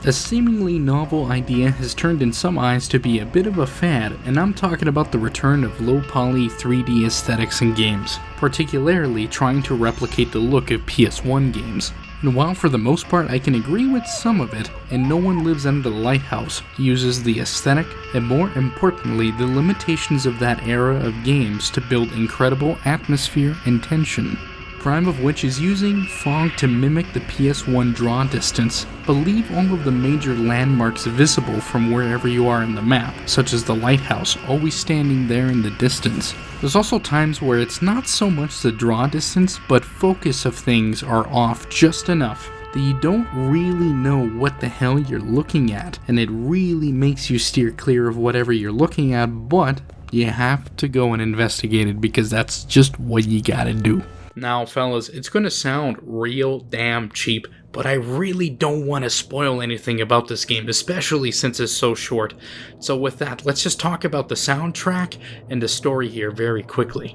A seemingly novel idea has turned in some eyes to be a bit of a fad, and I'm talking about the return of low-poly 3D aesthetics in games, particularly trying to replicate the look of PS1 games. And while for the most part I can agree with some of it, and No One Lives Under the Lighthouse uses the aesthetic and more importantly the limitations of that era of games to build incredible atmosphere and tension. prime of which is using fog to mimic the PS1 draw distance, but leave all of the major landmarks visible from wherever you are in the map, such as the lighthouse always standing there in the distance. There's also times where it's not so much the draw distance, but focus of things are off just enough that you don't really know what the hell you're looking at, and it really makes you steer clear of whatever you're looking at, but you have to go and investigate it because that's just what you gotta do. Now fellas, it's gonna sound real damn cheap, but I really don't want to spoil anything about this game, especially since it's so short. So with that, let's just talk about the soundtrack and the story here very quickly.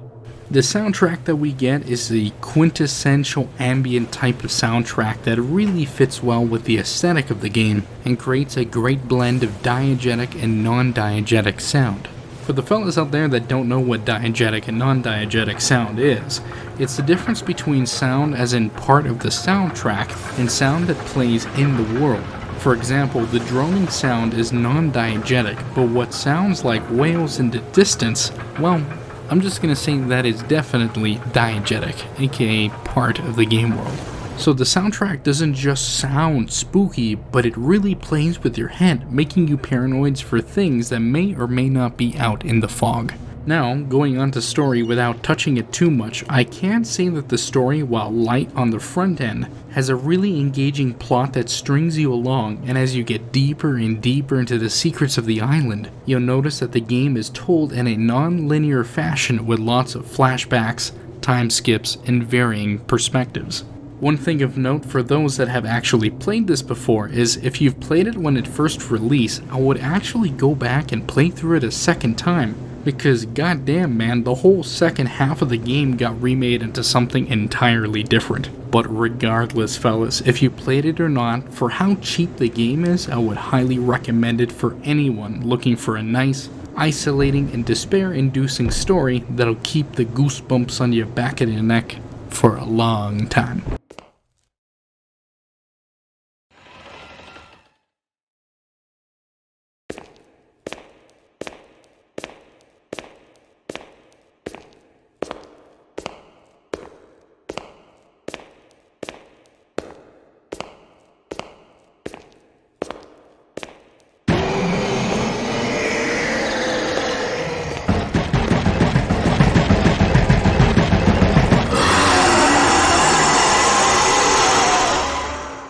The soundtrack that we get is the quintessential ambient type of soundtrack that really fits well with the aesthetic of the game and creates a great blend of diegetic and non-diegetic sound. For the fellas out there that don't know what diegetic and non-diegetic sound is, it's the difference between sound as in part of the soundtrack and sound that plays in the world. For example, the droning sound is non-diegetic, but what sounds like whales in the distance, well, I'm just gonna say that is definitely diegetic, aka part of the game world. So the soundtrack doesn't just sound spooky, but it really plays with your head, making you paranoid for things that may or may not be out in the fog. Now, going on to story without touching it too much, I can say that the story, while light on the front end, has a really engaging plot that strings you along, and as you get deeper and deeper into the secrets of the island, you'll notice that the game is told in a non-linear fashion with lots of flashbacks, time skips, and varying perspectives. One thing of note for those that have actually played this before is if you've played it when it first released, I would actually go back and play through it a second time, because goddamn man, the whole second half of the game got remade into something entirely different. But regardless fellas, if you played it or not, for how cheap the game is, I would highly recommend it for anyone looking for a nice, isolating, and despair-inducing story that'll keep the goosebumps on your back of your neck for a long time.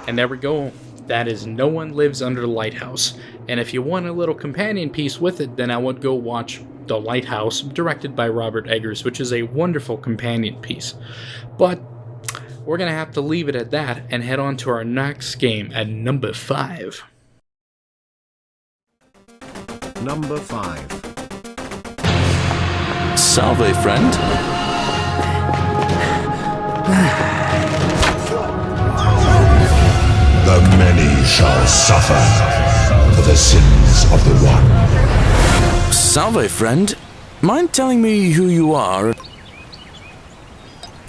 And there we go. That is No One Lives Under the Lighthouse. And if you want a little companion piece with it, then I would go watch The Lighthouse, directed by Robert Eggers, which is a wonderful companion piece. But we're going to have to leave it at that and head on to our next game at number 5. Number 5. Salve, friend. The many shall suffer for the sins of the one. Salve, friend. Mind telling me who you are?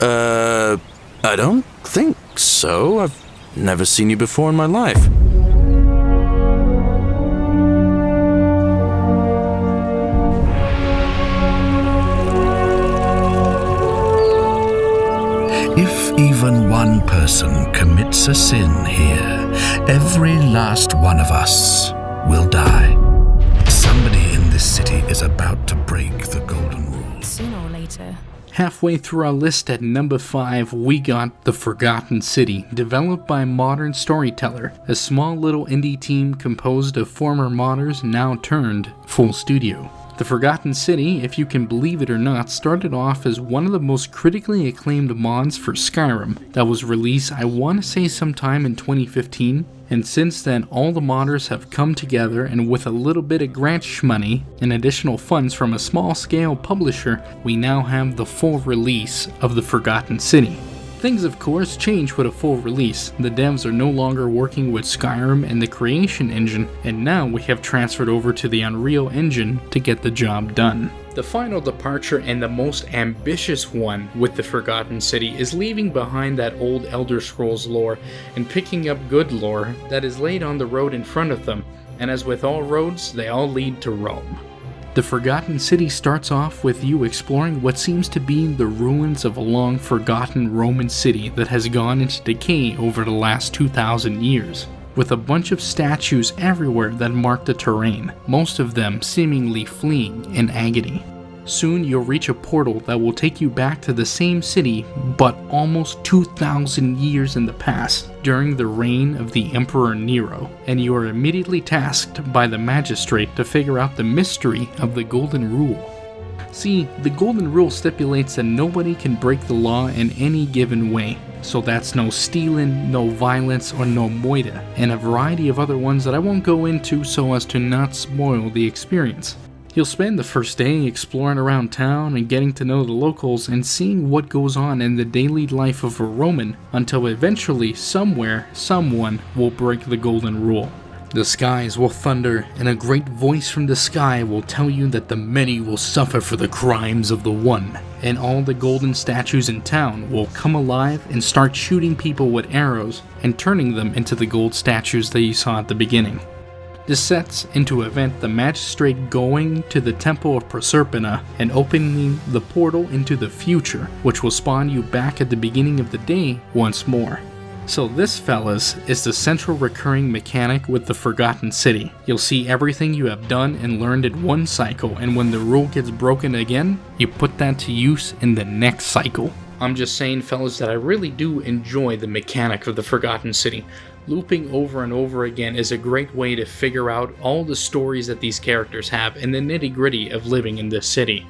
I don't think so. I've never seen you before in my life. If even one person commits a sin here, every last one of us will die. Somebody in this city is about to break the golden rule. Sooner or later. Halfway through our list at number 5, we got The Forgotten City, developed by Modern Storyteller, a small little indie team composed of former modders now turned full studio. The Forgotten City, if you can believe it or not, started off as one of the most critically acclaimed mods for Skyrim that was released, I want to say sometime in 2015, and since then all the modders have come together and with a little bit of grant money and additional funds from a small scale publisher, we now have the full release of The Forgotten City. Things of course change with a full release. The devs are no longer working with Skyrim and the Creation Engine, and now we have transferred over to the Unreal Engine to get the job done. The final departure and the most ambitious one with The Forgotten City is leaving behind that old Elder Scrolls lore and picking up good lore that is laid on the road in front of them, and as with all roads, they all lead to Rome. The Forgotten City starts off with you exploring what seems to be the ruins of a long-forgotten Roman city that has gone into decay over the last 2,000 years, with a bunch of statues everywhere that mark the terrain, most of them seemingly fleeing in agony. Soon you'll reach a portal that will take you back to the same city, but almost 2,000 years in the past, during the reign of the Emperor Nero, and you are immediately tasked by the magistrate to figure out the mystery of the Golden Rule. See, the Golden Rule stipulates that nobody can break the law in any given way, so that's no stealing, no violence, or no moida, and a variety of other ones that I won't go into so as to not spoil the experience. You'll spend the first day exploring around town and getting to know the locals and seeing what goes on in the daily life of a Roman until eventually somewhere, someone will break the Golden Rule. The skies will thunder, and a great voice from the sky will tell you that the many will suffer for the crimes of the one, and all the golden statues in town will come alive and start shooting people with arrows and turning them into the gold statues that you saw at the beginning. This sets into event the magistrate going to the temple of Proserpina and opening the portal into the future, which will spawn you back at the beginning of the day once more. So this, fellas, is the central recurring mechanic with the Forgotten City. You'll see everything you have done and learned in one cycle, and when the rule gets broken again, you put that to use in the next cycle. I'm just saying, fellas, that I really do enjoy the mechanic of the Forgotten City. Looping over and over again is a great way to figure out all the stories that these characters have and the nitty-gritty of living in this city.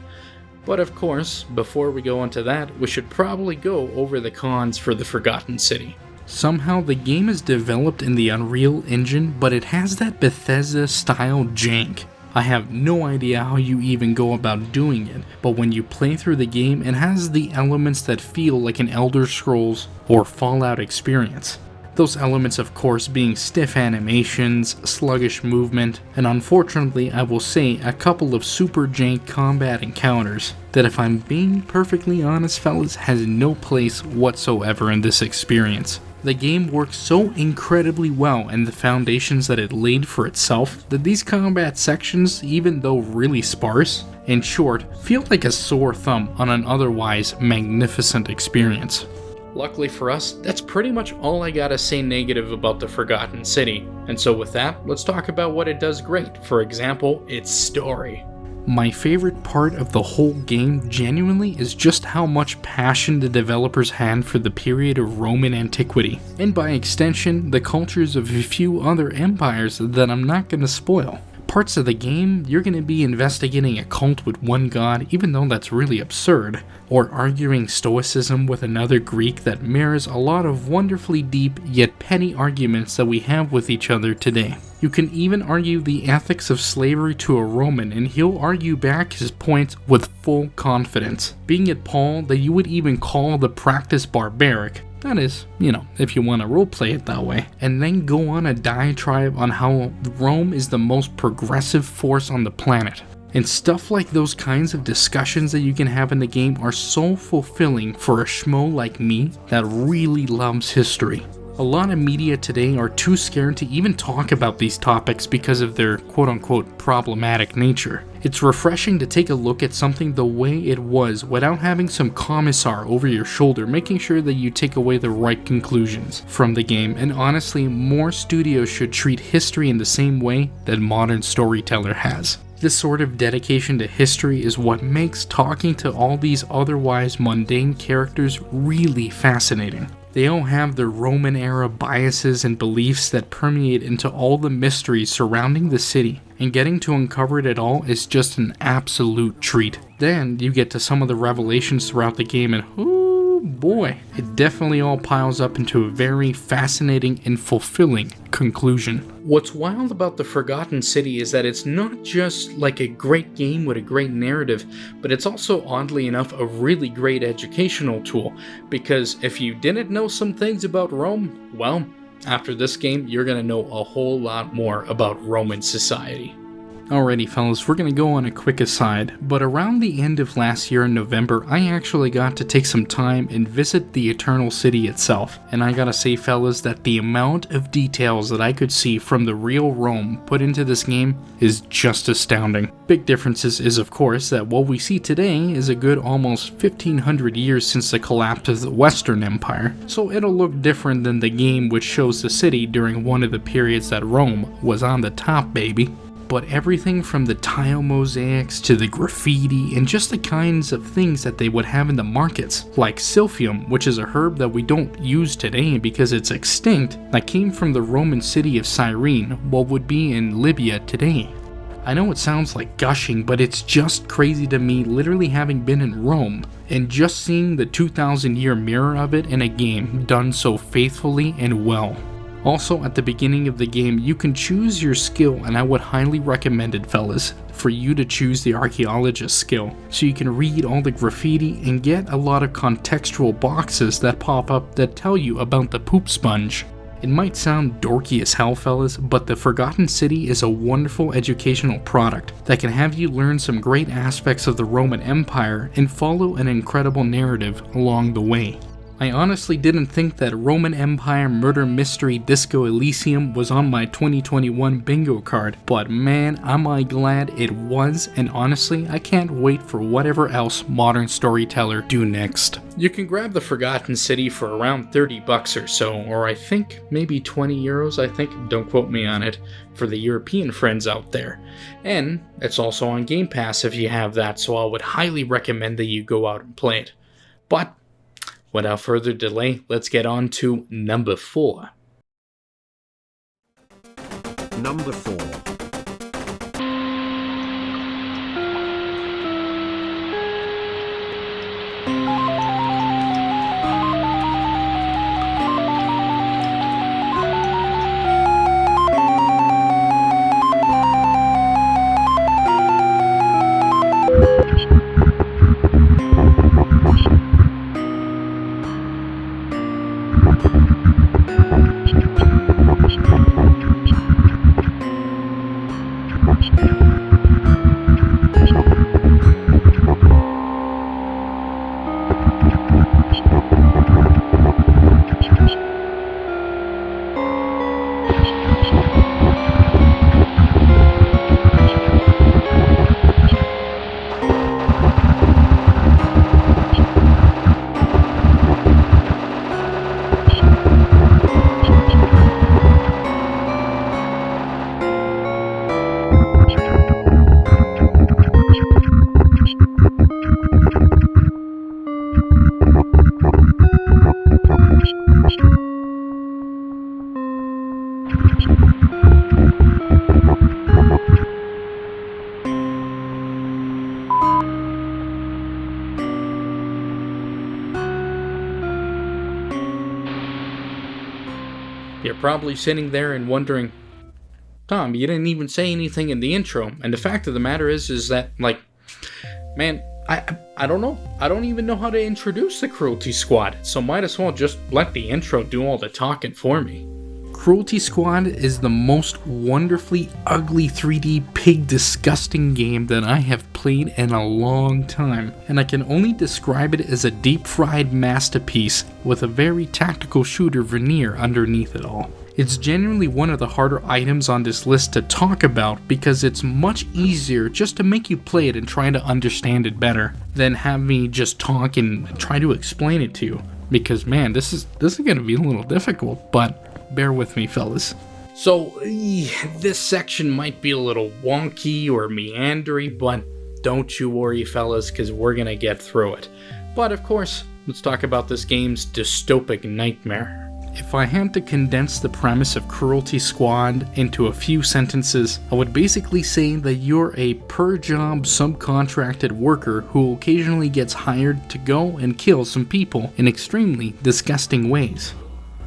But of course, before we go into that, we should probably go over the cons for the Forgotten City. Somehow the game is developed in the Unreal Engine, but it has that Bethesda-style jank. I have no idea how you even go about doing it, but when you play through the game, it has the elements that feel like an Elder Scrolls or Fallout experience. Those elements, of course, being stiff animations, sluggish movement, and unfortunately, I will say, a couple of super jank combat encounters that, if I'm being perfectly honest, fellas, has no place whatsoever in this experience. The game works so incredibly well and the foundations that it laid for itself that these combat sections, even though really sparse and short, feel like a sore thumb on an otherwise magnificent experience. Luckily for us, that's pretty much all I gotta say negative about the Forgotten City. And so with that, let's talk about what it does great. For example, its story. My favorite part of the whole game genuinely is just how much passion the developers had for the period of Roman antiquity, and by extension, the cultures of a few other empires that I'm not gonna spoil. Parts of the game, you're going to be investigating a cult with one god, even though that's really absurd, or arguing stoicism with another Greek that mirrors a lot of wonderfully deep yet petty arguments that we have with each other today. You can even argue the ethics of slavery to a Roman, and he'll argue back his points with full confidence, being it Paul that you would even call the practice barbaric. That is, if you want to roleplay it that way. And then go on a diatribe on how Rome is the most progressive force on the planet. And stuff like those kinds of discussions that you can have in the game are so fulfilling for a schmo like me that really loves history. A lot of media today are too scared to even talk about these topics because of their quote-unquote problematic nature. It's refreshing to take a look at something the way it was without having some commissar over your shoulder making sure that you take away the right conclusions from the game, and honestly, more studios should treat history in the same way that modern storyteller has. This sort of dedication to history is what makes talking to all these otherwise mundane characters really fascinating. They all have their Roman era biases and beliefs that permeate into all the mysteries surrounding the city, and getting to uncover it all is just an absolute treat. Then you get to some of the revelations throughout the game and oh boy, it definitely all piles up into a very fascinating and fulfilling conclusion. What's wild about the Forgotten City is that it's not just like a great game with a great narrative, but it's also, oddly enough, a really great educational tool, because if you didn't know some things about Rome, well, after this game, you're gonna know a whole lot more about Roman society. Alrighty fellas, we're gonna go on a quick aside, but around the end of last year in November, I actually got to take some time and visit the Eternal City itself, and I gotta say fellas that the amount of details that I could see from the real Rome put into this game is just astounding. Big differences is of course that what we see today is a good almost 1500 years since the collapse of the Western Empire, so it'll look different than the game which shows the city during one of the periods that Rome was on the top, baby. But everything from the tile mosaics to the graffiti and just the kinds of things that they would have in the markets, like silphium, which is a herb that we don't use today because it's extinct, that came from the Roman city of Cyrene, what would be in Libya today. I know it sounds like gushing, but it's just crazy to me literally having been in Rome and just seeing the 2000-year mirror of it in a game done so faithfully and well. Also, at the beginning of the game, you can choose your skill, and I would highly recommend it, fellas, for you to choose the archaeologist skill, so you can read all the graffiti and get a lot of contextual boxes that pop up that tell you about the poop sponge. It might sound dorky as hell, fellas, but the Forgotten City is a wonderful educational product that can have you learn some great aspects of the Roman Empire and follow an incredible narrative along the way. I honestly didn't think that Roman Empire Murder Mystery Disco Elysium was on my 2021 bingo card, but man, am I glad it was, and honestly, I can't wait for whatever else Modern Storyteller do next. You can grab the Forgotten City for around $30 or so, or I think maybe 20 euros, I think, don't quote me on it, for the European friends out there. And it's also on Game Pass if you have that, so I would highly recommend that you go out and play it. But without further delay, let's get on to number 4. Number 4. You're probably sitting there and wondering, Tom, you didn't even say anything in the intro. And the fact of the matter is that, like, man, I don't know. I don't even know how to introduce the Cruelty Squad, so might as well just let the intro do all the talking for me. Cruelty Squad is the most wonderfully ugly 3D pig disgusting game that I have played in a long time, and I can only describe it as a deep fried masterpiece with a very tactical shooter veneer underneath it all. It's genuinely one of the harder items on this list to talk about because it's much easier just to make you play it and try to understand it better than have me just talk and try to explain it to you. Because man, this is gonna be a little difficult, but bear with me, fellas. So, this section might be a little wonky or meandery, but don't you worry, fellas, because we're gonna get through it. But of course, let's talk about this game's dystopic nightmare. If I had to condense the premise of Cruelty Squad into a few sentences, I would basically say that you're a per-job subcontracted worker who occasionally gets hired to go and kill some people in extremely disgusting ways.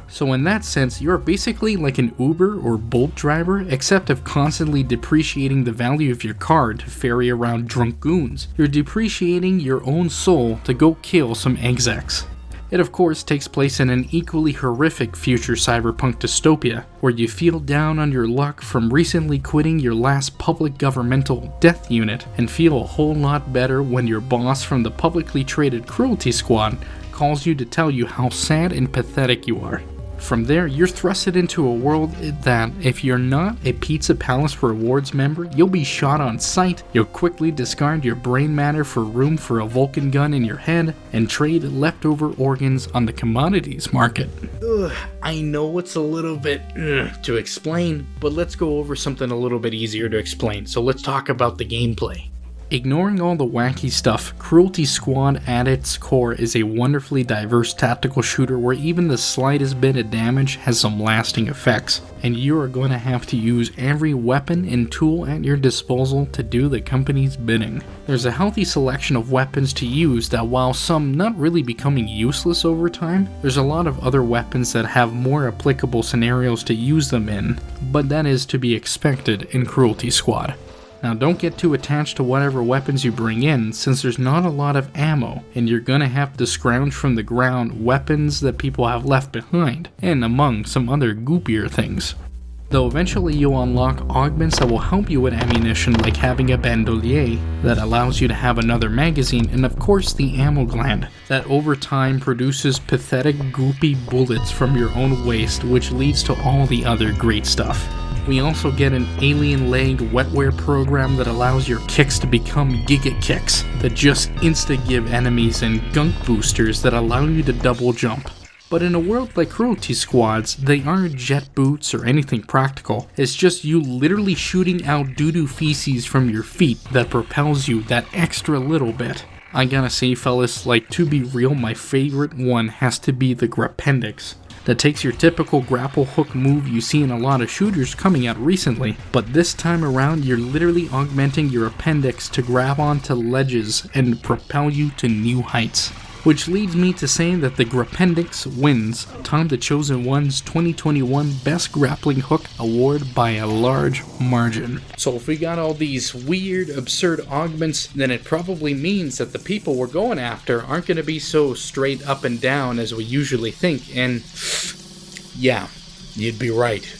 So in that sense, you're basically like an Uber or Bolt driver, except of constantly depreciating the value of your car to ferry around drunk goons. You're depreciating your own soul to go kill some execs. It of course takes place in an equally horrific future cyberpunk dystopia, where you feel down on your luck from recently quitting your last public governmental death unit, and feel a whole lot better when your boss from the publicly traded cruelty squad calls you to tell you how sad and pathetic you are. From there, you're thrusted into a world that, if you're not a Pizza Palace Rewards member, you'll be shot on sight, you'll quickly discard your brain matter for room for a Vulcan gun in your head, and trade leftover organs on the commodities market. I know it's a little bit to explain, but let's go over something a little bit easier to explain, so let's talk about the gameplay. Ignoring all the wacky stuff, Cruelty Squad at its core is a wonderfully diverse tactical shooter where even the slightest bit of damage has some lasting effects, and you are going to have to use every weapon and tool at your disposal to do the company's bidding. There's a healthy selection of weapons to use that, while some not really becoming useless over time, there's a lot of other weapons that have more applicable scenarios to use them in, but that is to be expected in Cruelty Squad. Now don't get too attached to whatever weapons you bring in, since there's not a lot of ammo, and you're gonna have to scrounge from the ground weapons that people have left behind, and among some other goopier things. Though eventually you'll unlock augments that will help you with ammunition, like having a bandolier that allows you to have another magazine, and of course the ammo gland that over time produces pathetic goopy bullets from your own waste, which leads to all the other great stuff. We also get an alien-legged wetware program that allows your kicks to become giga kicks that just insta-give enemies, and gunk boosters that allow you to double jump. But in a world like Cruelty Squad's, they aren't jet boots or anything practical. It's just you literally shooting out doo-doo feces from your feet that propels you that extra little bit. I gotta say fellas, like, to be real, my favorite one has to be the Grappendix. That takes your typical grapple hook move you see in a lot of shooters coming out recently, but this time around you're literally augmenting your appendix to grab onto ledges and propel you to new heights. Which leads me to saying that the Grappendix wins Tomthechosen1's 2021 Best Grappling Hook Award by a large margin. So if we got all these weird, absurd augments, then it probably means that the people we're going after aren't going to be so straight up and down as we usually think, and yeah, you'd be right.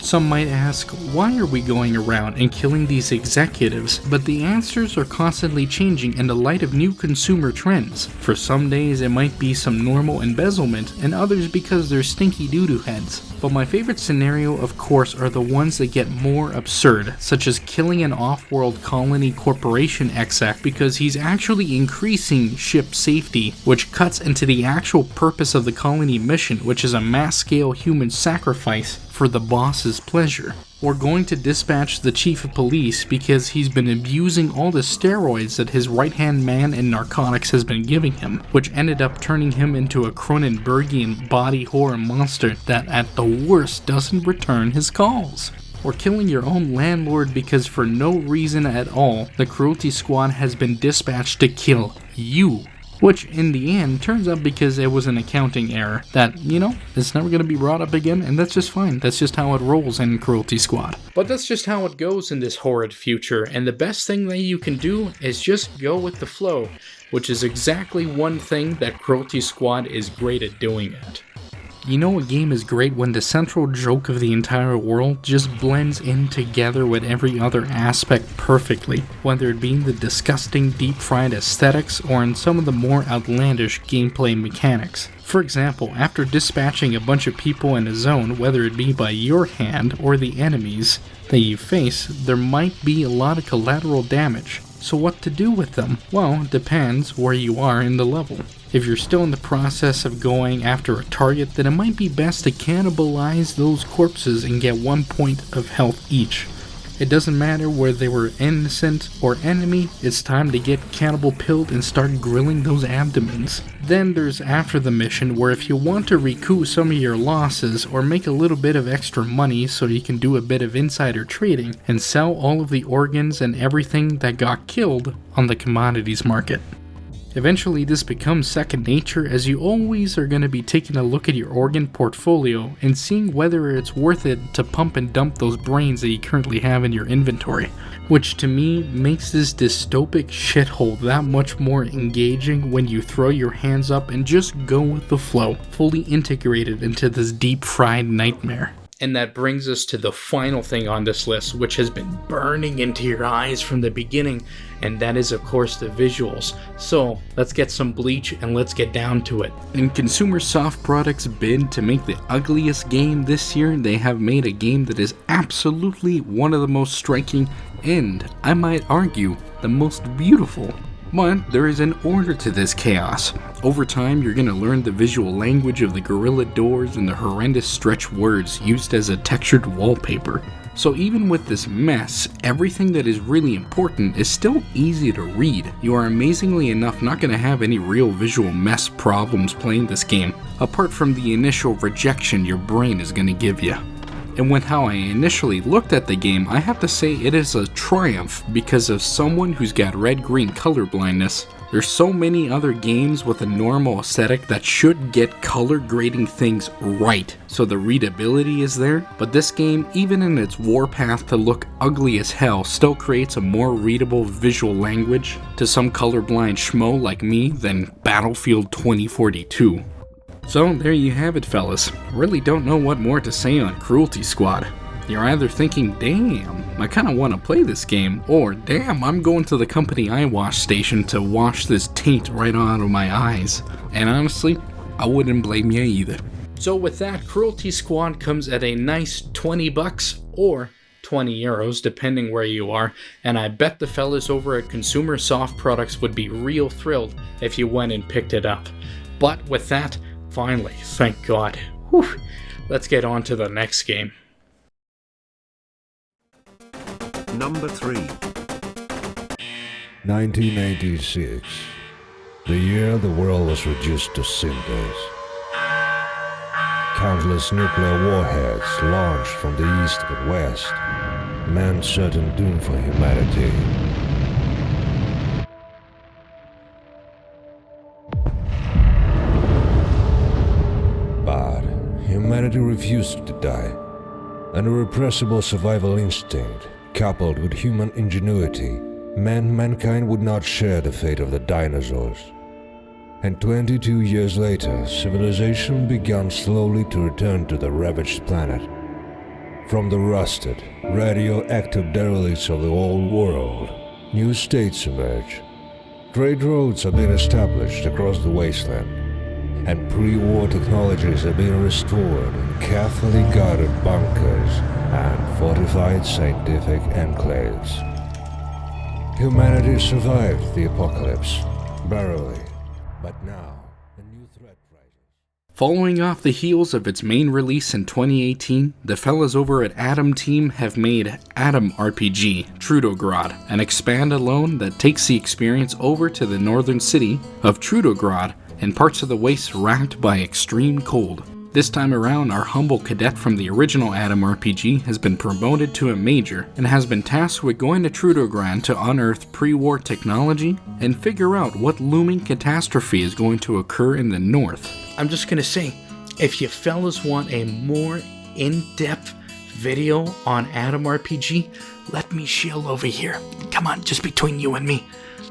Some might ask, why are we going around and killing these executives? But the answers are constantly changing in the light of new consumer trends. For some days it might be some normal embezzlement, and others because they're stinky doo-doo heads. But my favorite scenario, of course, are the ones that get more absurd, such as killing an off-world colony corporation exec because he's actually increasing ship safety, which cuts into the actual purpose of the colony mission, which is a mass-scale human sacrifice for the boss's pleasure. Or going to dispatch the chief of police because he's been abusing all the steroids that his right-hand man in narcotics has been giving him, which ended up turning him into a Cronenbergian body horror monster that at the worst doesn't return his calls. Or killing your own landlord because for no reason at all, the Cruelty Squad has been dispatched to kill you. Which in the end turns out because it was an accounting error that, you know, it's never going to be brought up again, and that's just fine. That's just how it rolls in Cruelty Squad. But that's just how it goes in this horrid future, and the best thing that you can do is just go with the flow, which is exactly one thing that Cruelty Squad is great at doing it. You know, a game is great when the central joke of the entire world just blends in together with every other aspect perfectly, whether it be in the disgusting deep-fried aesthetics or in some of the more outlandish gameplay mechanics. For example, after dispatching a bunch of people in a zone, whether it be by your hand or the enemies that you face, there might be a lot of collateral damage. So what to do with them? Well, it depends where you are in the level. If you're still in the process of going after a target, then it might be best to cannibalize those corpses and get 1 point of health each. It doesn't matter whether they were innocent or enemy, it's time to get cannibal pilled and start grilling those abdomens. Then there's after the mission, where if you want to recoup some of your losses or make a little bit of extra money so you can do a bit of insider trading and sell all of the organs and everything that got killed on the commodities market. Eventually this becomes second nature, as you always are going to be taking a look at your organ portfolio and seeing whether it's worth it to pump and dump those brains that you currently have in your inventory. Which to me makes this dystopic shithole that much more engaging when you throw your hands up and just go with the flow, fully integrated into this deep fried nightmare. And that brings us to the final thing on this list, which has been burning into your eyes from the beginning, and that is of course the visuals. So let's get some bleach and let's get down to it. In Consumer Soft Products' bid to make the ugliest game this year, they have made a game that is absolutely one of the most striking and, I might argue, the most beautiful. But there is an order to this chaos. Over time, you're going to learn the visual language of the gorilla doors and the horrendous stretch words used as a textured wallpaper. So even with this mess, everything that is really important is still easy to read. You are amazingly enough not going to have any real visual mess problems playing this game, apart from the initial rejection your brain is going to give you. And with how I initially looked at the game, I have to say it is a triumph because of someone who's got red-green color blindness. There's so many other games with a normal aesthetic that should get color grading things right, so the readability is there, but this game, even in its warpath to look ugly as hell, still creates a more readable visual language to some colorblind schmo like me than Battlefield 2042. So there you have it, fellas. Really don't know what more to say on Cruelty Squad. You're either thinking, damn, I kinda wanna play this game, or damn, I'm going to the company eye wash station to wash this taint right out of my eyes. And honestly, I wouldn't blame you either. So with that, Cruelty Squad comes at a nice $20 or 20 euros, depending where you are, and I bet the fellas over at Consumer Soft Products would be real thrilled if you went and picked it up. But with that, finally, thank God. Whew. Let's get on to the next game. Number 3. 1986. The year the world was reduced to cinders. Countless nuclear warheads launched from the east and west meant certain doom for humanity. But humanity refused to die. An irrepressible survival instinct, coupled with human ingenuity, meant mankind would not share the fate of the dinosaurs. And 22 years later, civilization began slowly to return to the ravaged planet. From the rusted, radioactive derelicts of the old world, new states emerge. Trade roads have been established across the wasteland, and pre-war technologies have been restored in carefully guarded bunkers and fortified scientific enclaves. Humanity survived the apocalypse, barely, but now a new threat rises. Following off the heels of its main release in 2018, the fellas over at Atom Team have made Atom RPG Trudograd, an expand-alone that takes the experience over to the northern city of Trudograd and parts of the waste racked by extreme cold. This time around, our humble cadet from the original Atom RPG has been promoted to a major and has been tasked with going to Trudograd to unearth pre-war technology and figure out what looming catastrophe is going to occur in the north. I'm just gonna say, if you fellas want a more in-depth video on Atom RPG, let me shield over here. Come on, just between you and me.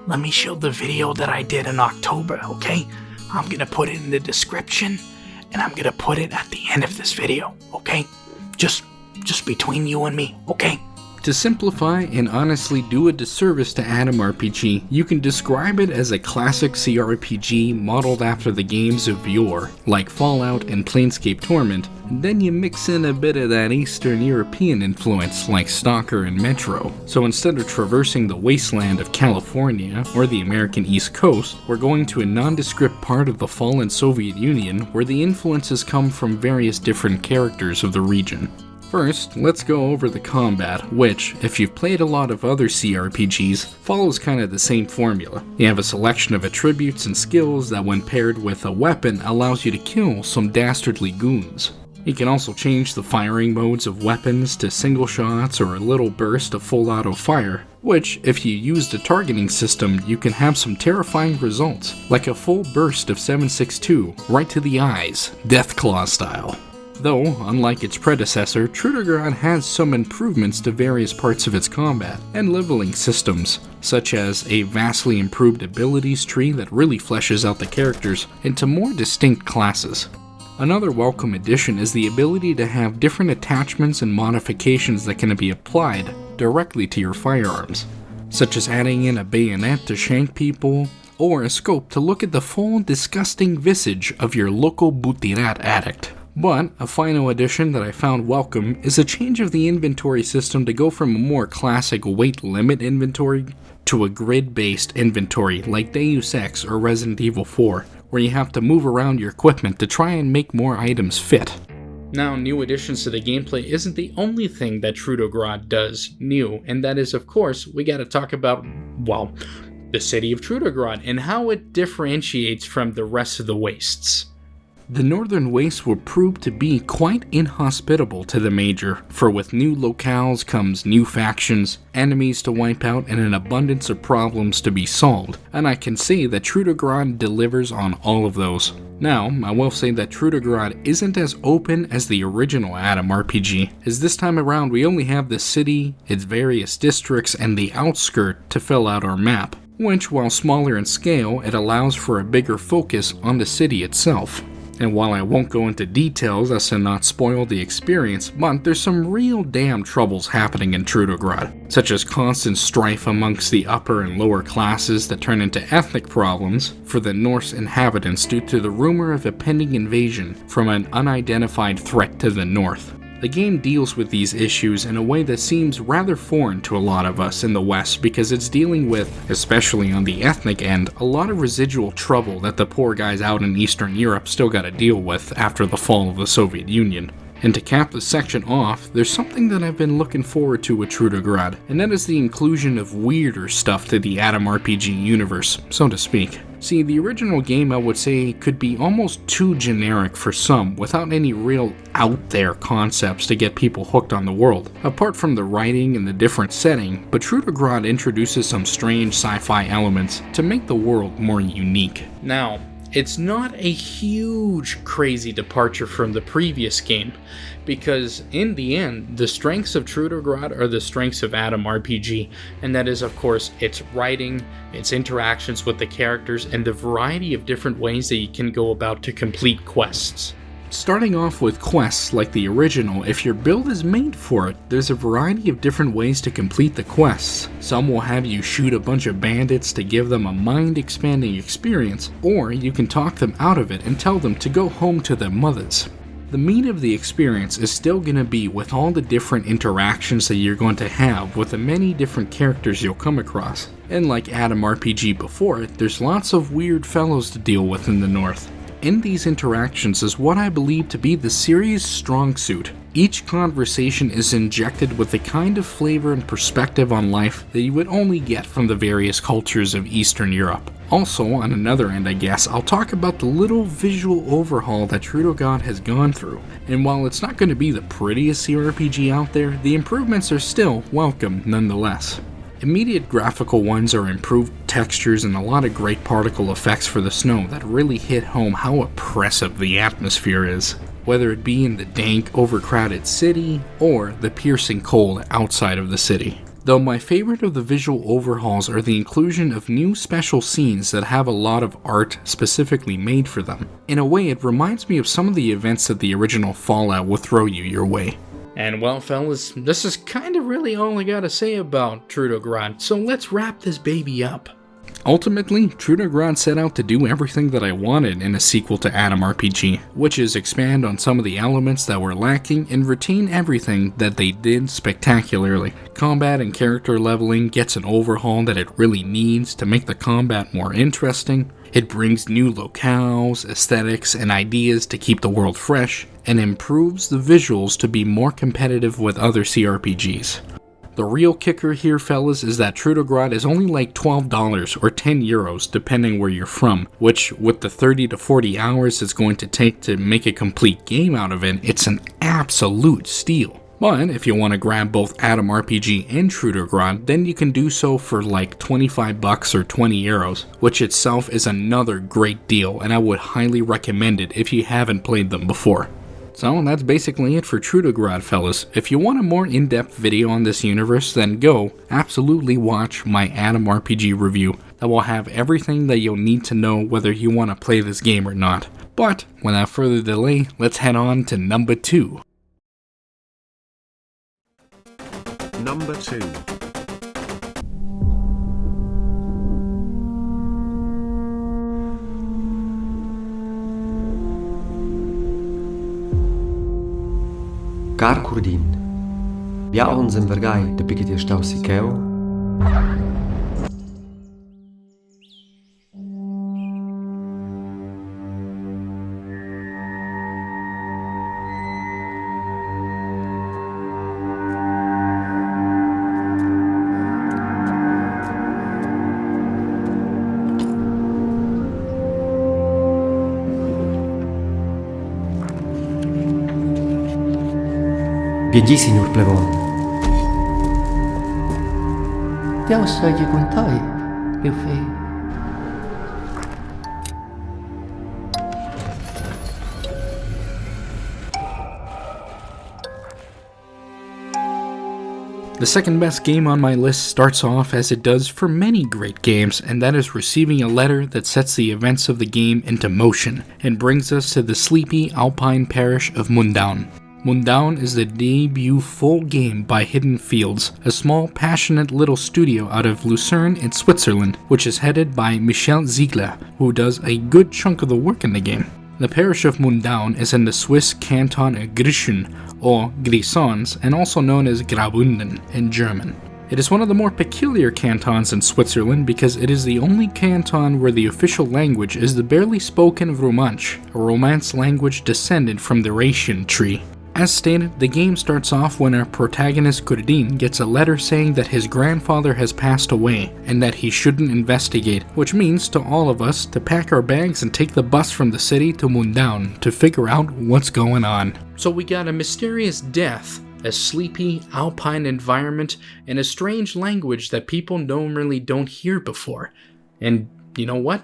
Let me shield the video that I did in October, okay? I'm gonna put it in the description, and I'm gonna put it at the end of this video, okay? Just between you and me, okay? To simplify and honestly do a disservice to Atom RPG, you can describe it as a classic CRPG modeled after the games of yore, like Fallout and Planescape Torment, and then you mix in a bit of that Eastern European influence like Stalker and Metro. So instead of traversing the wasteland of California or the American East Coast, we're going to a nondescript part of the fallen Soviet Union where the influences come from various different characters of the region. First, let's go over the combat, which, if you've played a lot of other CRPGs, follows kind of the same formula. You have a selection of attributes and skills that when paired with a weapon allows you to kill some dastardly goons. You can also change the firing modes of weapons to single shots or a little burst of full auto fire, which, if you use the targeting system, you can have some terrifying results, like a full burst of 7.62 right to the eyes, Deathclaw style. Though, unlike its predecessor, Trudograd has some improvements to various parts of its combat and leveling systems, such as a vastly improved abilities tree that really fleshes out the characters into more distinct classes. Another welcome addition is the ability to have different attachments and modifications that can be applied directly to your firearms, such as adding in a bayonet to shank people, or a scope to look at the full disgusting visage of your local butirat addict. But a final addition that I found welcome is a change of the inventory system to go from a more classic weight limit inventory to a grid-based inventory like Deus Ex or Resident Evil 4, where you have to move around your equipment to try and make more items fit. Now, new additions to the gameplay isn't the only thing that Trudograd does new, and that is, of course, we gotta talk about, well, the city of Trudograd and how it differentiates from the rest of the wastes. The Northern Wastes will prove to be quite inhospitable to the Major, for with new locales comes new factions, enemies to wipe out, and an abundance of problems to be solved, and I can see that Trudograd delivers on all of those. Now, I will say that Trudograd isn't as open as the original Atom RPG, as this time around we only have the city, its various districts, and the outskirt to fill out our map, which, while smaller in scale, it allows for a bigger focus on the city itself. And while I won't go into details as to not spoil the experience, but there's some real damn troubles happening in Trudograd, such as constant strife amongst the upper and lower classes that turn into ethnic problems for the Norse inhabitants due to the rumor of a pending invasion from an unidentified threat to the north. The game deals with these issues in a way that seems rather foreign to a lot of us in the West because it's dealing with, especially on the ethnic end, a lot of residual trouble that the poor guys out in Eastern Europe still gotta deal with after the fall of the Soviet Union. And to cap the section off, there's something that I've been looking forward to with Trudograd, and that is the inclusion of weirder stuff to the Atom RPG universe, so to speak. See, the original game I would say could be almost too generic for some, without any real out-there concepts to get people hooked on the world, apart from the writing and the different setting, but Trudograd introduces some strange sci-fi elements to make the world more unique. Now, it's not a huge, crazy departure from the previous game, because in the end, the strengths of Trudograd are the strengths of Atom RPG, and that is, of course, its writing, its interactions with the characters, and the variety of different ways that you can go about to complete quests. Starting off with quests like the original, if your build is made for it, there's a variety of different ways to complete the quests. Some will have you shoot a bunch of bandits to give them a mind-expanding experience, or you can talk them out of it and tell them to go home to their mothers. The meat of the experience is still going to be with all the different interactions that you're going to have with the many different characters you'll come across. And like Atom RPG before it, there's lots of weird fellows to deal with in the north. In these interactions is what I believe to be the series' strong suit. Each conversation is injected with the kind of flavor and perspective on life that you would only get from the various cultures of Eastern Europe. Also, on another end I guess, I'll talk about the little visual overhaul that Trudograd has gone through. And while it's not going to be the prettiest CRPG out there, the improvements are still welcome nonetheless. Immediate graphical ones are improved textures and a lot of great particle effects for the snow that really hit home how oppressive the atmosphere is, whether it be in the dank, overcrowded city or the piercing cold outside of the city. Though my favorite of the visual overhauls are the inclusion of new special scenes that have a lot of art specifically made for them. In a way, it reminds me of some of the events that the original Fallout will throw you your way. And well, fellas, this is kind of really all I gotta say about Trudograd, so let's wrap this baby up. Ultimately, Trudograd set out to do everything that I wanted in a sequel to Atom RPG, which is expand on some of the elements that were lacking and retain everything that they did spectacularly. Combat and character leveling gets an overhaul that it really needs to make the combat more interesting. It brings new locales, aesthetics, and ideas to keep the world fresh, and improves the visuals to be more competitive with other CRPGs. The real kicker here, fellas, is that Trudograd is only like $12 or 10 euros depending where you're from, which with the 30 to 40 hours it's going to take to make a complete game out of it, it's an absolute steal. But if you want to grab both Atom RPG and Trudograd, then you can do so for like 25 bucks or 20 euros, which itself is another great deal, and I would highly recommend it if you haven't played them before. So that's basically it for Trudograd, fellas. If you want a more in-depth video on this universe, then go absolutely watch my Atom RPG review. That will have everything that you'll need to know whether you want to play this game or not. But without further delay, let's head on to number 2. Number 2. Car Kurdin, ja on zem vergai de piket je štau si keo. Piedi, signor Plevon. Devo saggi contai, mio figlio. The second best game on my list starts off as it does for many great games, and that is receiving a letter that sets the events of the game into motion and brings us to the sleepy alpine parish of Mundaun. Mundaun is the debut full game by Hidden Fields, a small, passionate little studio out of Lucerne in Switzerland, which is headed by Michel Ziegler, who does a good chunk of the work in the game. The parish of Mundaun is in the Swiss canton of Grischen, or Grisons, and also known as Graubünden in German. It is one of the more peculiar cantons in Switzerland because it is the only canton where the official language is the barely spoken Romansh, a Romance language descended from the Rhaetian tree. As stated, the game starts off when our protagonist Kurdin gets a letter saying that his grandfather has passed away and that he shouldn't investigate, which means to all of us to pack our bags and take the bus from the city to Mundaun to figure out what's going on. So we got a mysterious death, a sleepy alpine environment, and a strange language that people normally don't hear before. And you know what?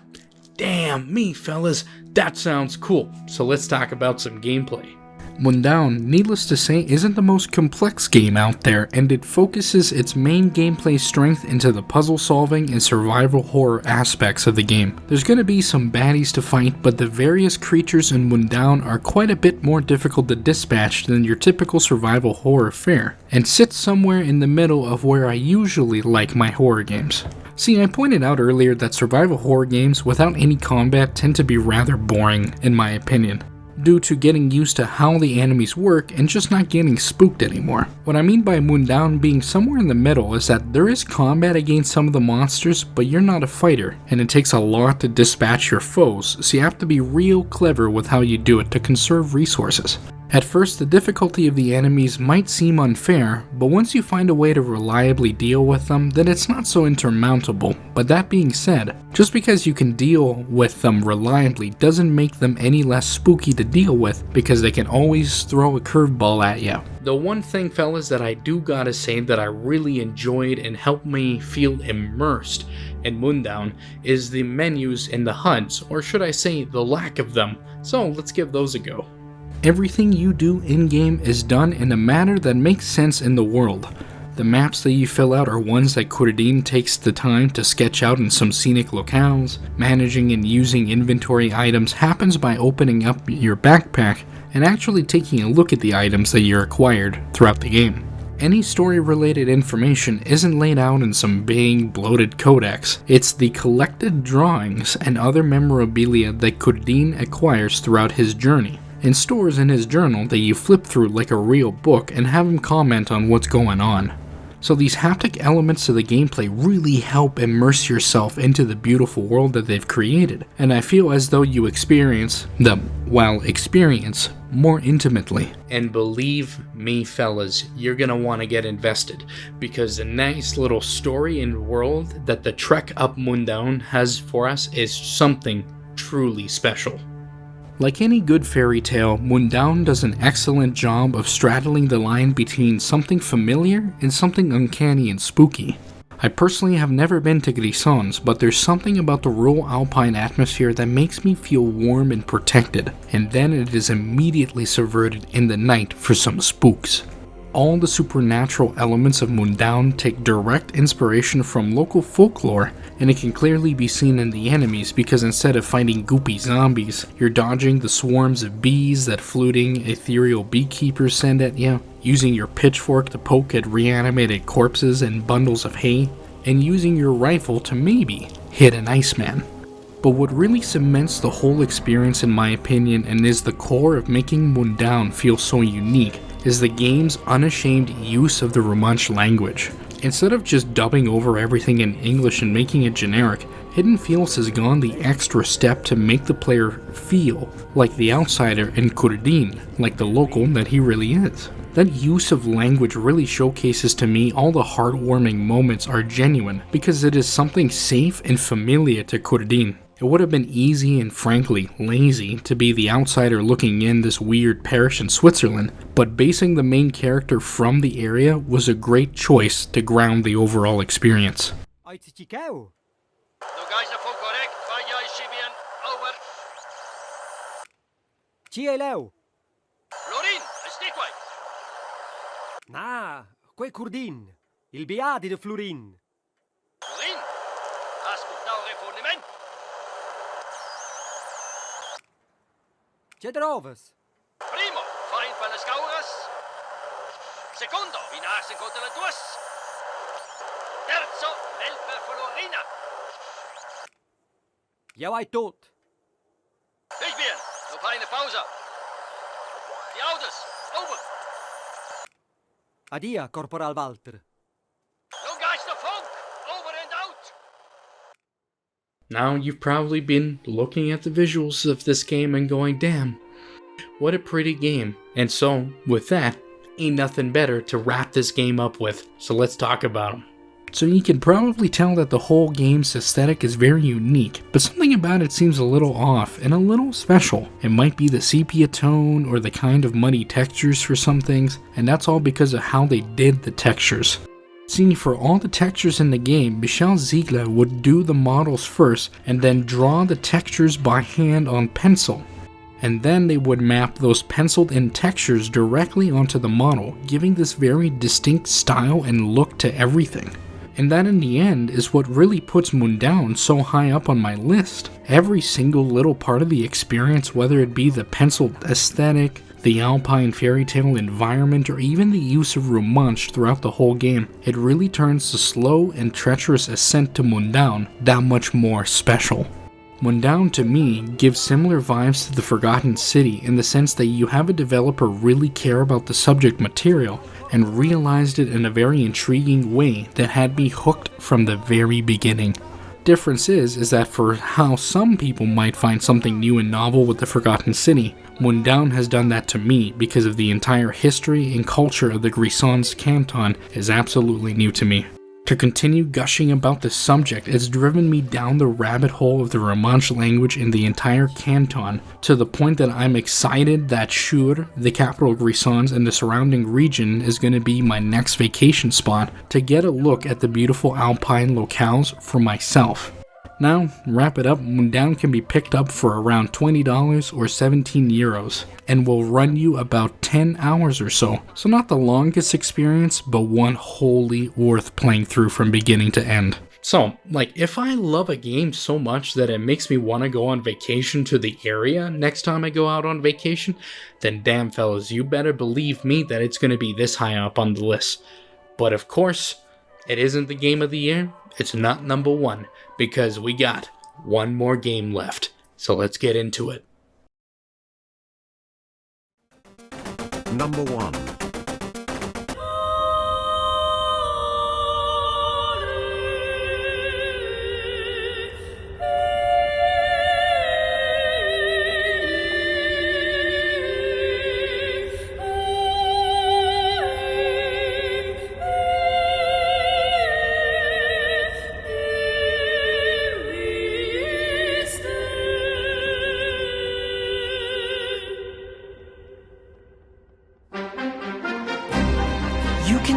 Damn me, fellas, that sounds cool. So let's talk about some gameplay. Mundaun, needless to say, isn't the most complex game out there, and it focuses its main gameplay strength into the puzzle solving and survival horror aspects of the game. There's going to be some baddies to fight, but the various creatures in Mundaun are quite a bit more difficult to dispatch than your typical survival horror fare, and sit somewhere in the middle of where I usually like my horror games. See, I pointed out earlier that survival horror games without any combat tend to be rather boring, in my opinion, due to getting used to how the enemies work and just not getting spooked anymore. What I mean by Mundaun being somewhere in the middle is that there is combat against some of the monsters, but you're not a fighter, and it takes a lot to dispatch your foes, so you have to be real clever with how you do it to conserve resources. At first, the difficulty of the enemies might seem unfair, but once you find a way to reliably deal with them, then it's not so insurmountable. But that being said, just because you can deal with them reliably doesn't make them any less spooky to deal with, because they can always throw a curveball at you. The one thing, fellas, that I do gotta say that I really enjoyed and helped me feel immersed in Mundaun is the menus and the HUDs, or should I say the lack of them. So let's give those a go. Everything you do in-game is done in a manner that makes sense in the world. The maps that you fill out are ones that Kurdin takes the time to sketch out in some scenic locales. Managing and using inventory items happens by opening up your backpack and actually taking a look at the items that you're acquired throughout the game. Any story-related information isn't laid out in some big, bloated codex. It's the collected drawings and other memorabilia that Kurdin acquires throughout his journey, and stores in his journal that you flip through like a real book and have him comment on what's going on. So these haptic elements to the gameplay really help immerse yourself into the beautiful world that they've created, and I feel as though you experience them, experience more intimately. And believe me, fellas, you're gonna want to get invested, because the nice little story and world that the trek up Mundaun has for us is something truly special. Like any good fairy tale, Mundown does an excellent job of straddling the line between something familiar and something uncanny and spooky. I personally have never been to Grisons, but there's something about the rural alpine atmosphere that makes me feel warm and protected, and then it is immediately subverted in the night for some spooks. All the supernatural elements of Mundown take direct inspiration from local folklore, and it can clearly be seen in the enemies because instead of fighting goopy zombies, you're dodging the swarms of bees that fluting, ethereal beekeepers send at you, using your pitchfork to poke at reanimated corpses and bundles of hay, and using your rifle to maybe hit an Iceman. But what really cements the whole experience in my opinion and is the core of making Mundown feel so unique is the game's unashamed use of the Romansh language. Instead of just dubbing over everything in English and making it generic, Hidden Fields has gone the extra step to make the player feel like the outsider and Kurdin, like the local that he really is. That use of language really showcases to me all the heartwarming moments are genuine because it is something safe and familiar to Kurdin. It would have been easy and frankly lazy to be the outsider looking in this weird parish in Switzerland, but basing the main character from the area was a great choice to ground the overall experience. Na, quel Kurdin, il biadi de Florin. Florin? Ascoltao riforniment. Che troves? Primo, fein per les cauras. Secondo, vinarse contra le tuas. Terzo, nel per Florina. Ja hai tot. Ich bin, noch eine Pause. Die Autos, over. Adia, Corporal Walter. No Geister Funk, over and out. Now you've probably been looking at the visuals of this game and going, damn, what a pretty game. And so, with that, ain't nothing better to wrap this game up with, so let's talk about them. So you can probably tell that the whole game's aesthetic is very unique, but something about it seems a little off and a little special. It might be the sepia tone or the kind of muddy textures for some things, and that's all because of how they did the textures. See, for all the textures in the game, Michel Ziegler would do the models first and then draw the textures by hand on pencil. And then they would map those penciled in textures directly onto the model, giving this very distinct style and look to everything. And that in the end is what really puts Mundown so high up on my list. Every single little part of the experience, whether it be the penciled aesthetic, the alpine fairy tale environment, or even the use of Romansh throughout the whole game, it really turns the slow and treacherous ascent to Mundown that much more special. Mundown to me gives similar vibes to the Forgotten City in the sense that you have a developer really care about the subject material and realized it in a very intriguing way that had me hooked from the very beginning. Difference is that for how some people might find something new and novel with the Forgotten City, Mundown has done that to me because of the entire history and culture of the Grisons canton is absolutely new to me. To continue gushing about this subject has driven me down the rabbit hole of the Romansh language in the entire canton, to the point that I'm excited that Chur, the capital of Grisons and the surrounding region, is going to be my next vacation spot to get a look at the beautiful alpine locales for myself. Now, wrap it up, Mundown can be picked up for around $20 or 17 euros, and will run you about 10 hours or so. So not the longest experience, but one wholly worth playing through from beginning to end. So, if I love a game so much that it makes me want to go on vacation to the area next time I go out on vacation, then damn fellas, you better believe me that it's going to be this high up on the list. But of course, it isn't the game of the year, it's not number one, because we got one more game left. So let's get into it. Number 1.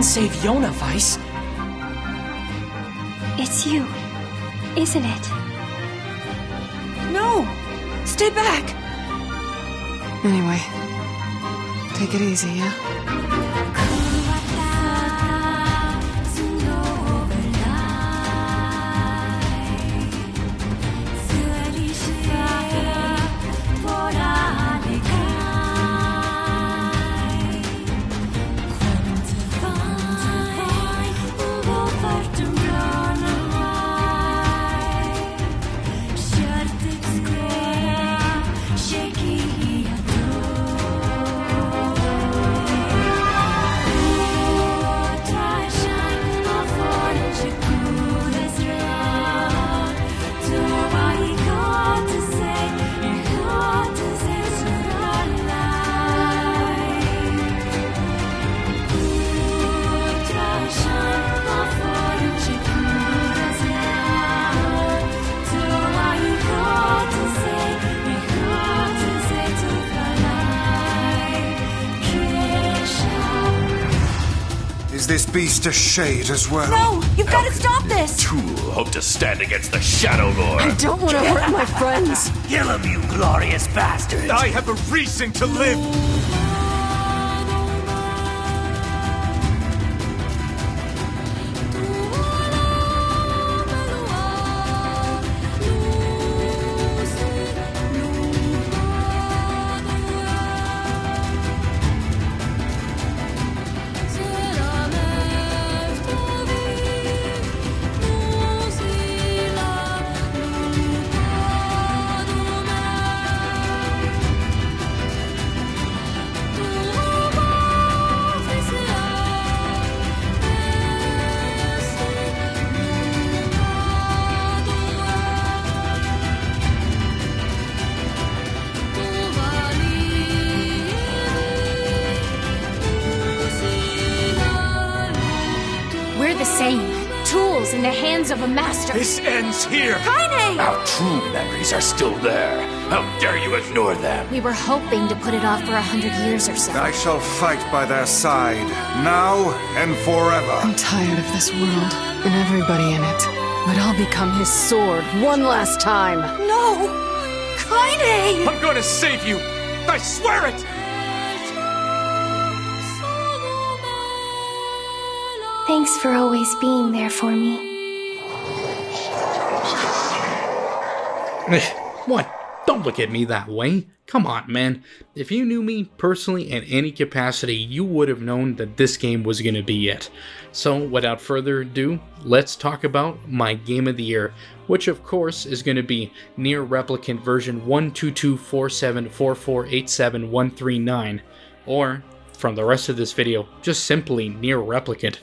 didn't save Yona, Weiss. It's you, isn't it? No! Stay back! Anyway, take it easy, yeah? Is this beast a shade as well? No! You've got to stop this! Tool hope to stand against the Shadow Lord. I don't want to hurt my friends. Kill him, you glorious bastard! I have a reason to live! We're the same. Tools in the hands of a master. This ends here. Kaine! Our true memories are still there. How dare you ignore them? We were hoping to put it off for 100 years or so. I shall fight by their side, now and forever. I'm tired of this world and everybody in it. But I'll become his sword one last time. No! Kaine! I'm going to save you! I swear it! Thanks for always being there for me. What? Don't look at me that way. Come on, man. If you knew me personally in any capacity, you would have known that this game was going to be it. So, without further ado, let's talk about my game of the year, which of course is going to be Nier Replicant version 1224744871139, or, from the rest of this video, just simply Nier Replicant.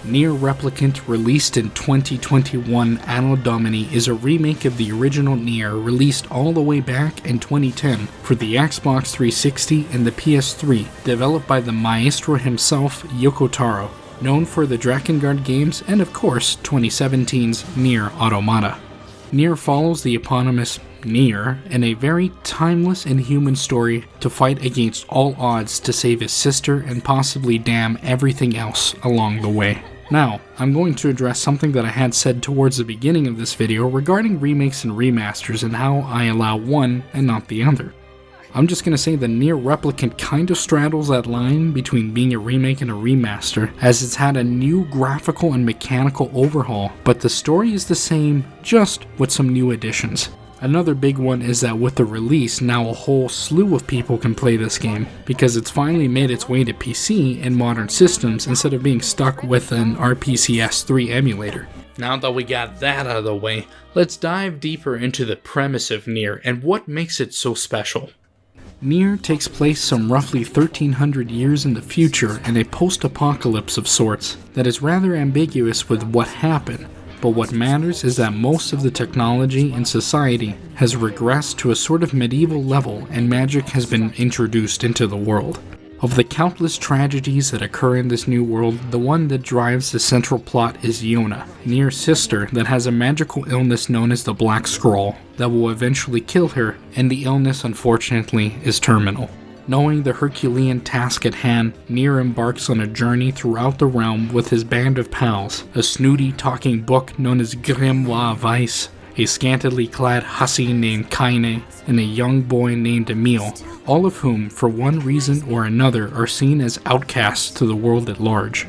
Nier Replicant, released in 2021 Anno Domini, is a remake of the original Nier, released all the way back in 2010 for the Xbox 360 and the PS3, developed by the maestro himself, Yoko Taro, known for the Drakengard games and of course 2017's Nier Automata. Nier follows the eponymous Nier in a very timeless and human story to fight against all odds to save his sister and possibly damn everything else along the way. Now, I'm going to address something that I had said towards the beginning of this video regarding remakes and remasters and how I allow one and not the other. I'm just going to say that Nier Replicant kind of straddles that line between being a remake and a remaster, as it's had a new graphical and mechanical overhaul, but the story is the same, just with some new additions. Another big one is that with the release, now a whole slew of people can play this game, because it's finally made its way to PC and modern systems instead of being stuck with an RPCS3 emulator. Now that we got that out of the way, let's dive deeper into the premise of Nier and what makes it so special. Nier takes place some roughly 1300 years in the future in a post-apocalypse of sorts that is rather ambiguous with what happened. But what matters is that most of the technology in society has regressed to a sort of medieval level and magic has been introduced into the world. Of the countless tragedies that occur in this new world, the one that drives the central plot is Yona, Nier's sister that has a magical illness known as the Black Scroll that will eventually kill her, and the illness unfortunately is terminal. Knowing the Herculean task at hand, Nier embarks on a journey throughout the realm with his band of pals, a snooty talking book known as Grimoire Weiss, a scantily clad hussy named Kaine, and a young boy named Emile, all of whom, for one reason or another, are seen as outcasts to the world at large.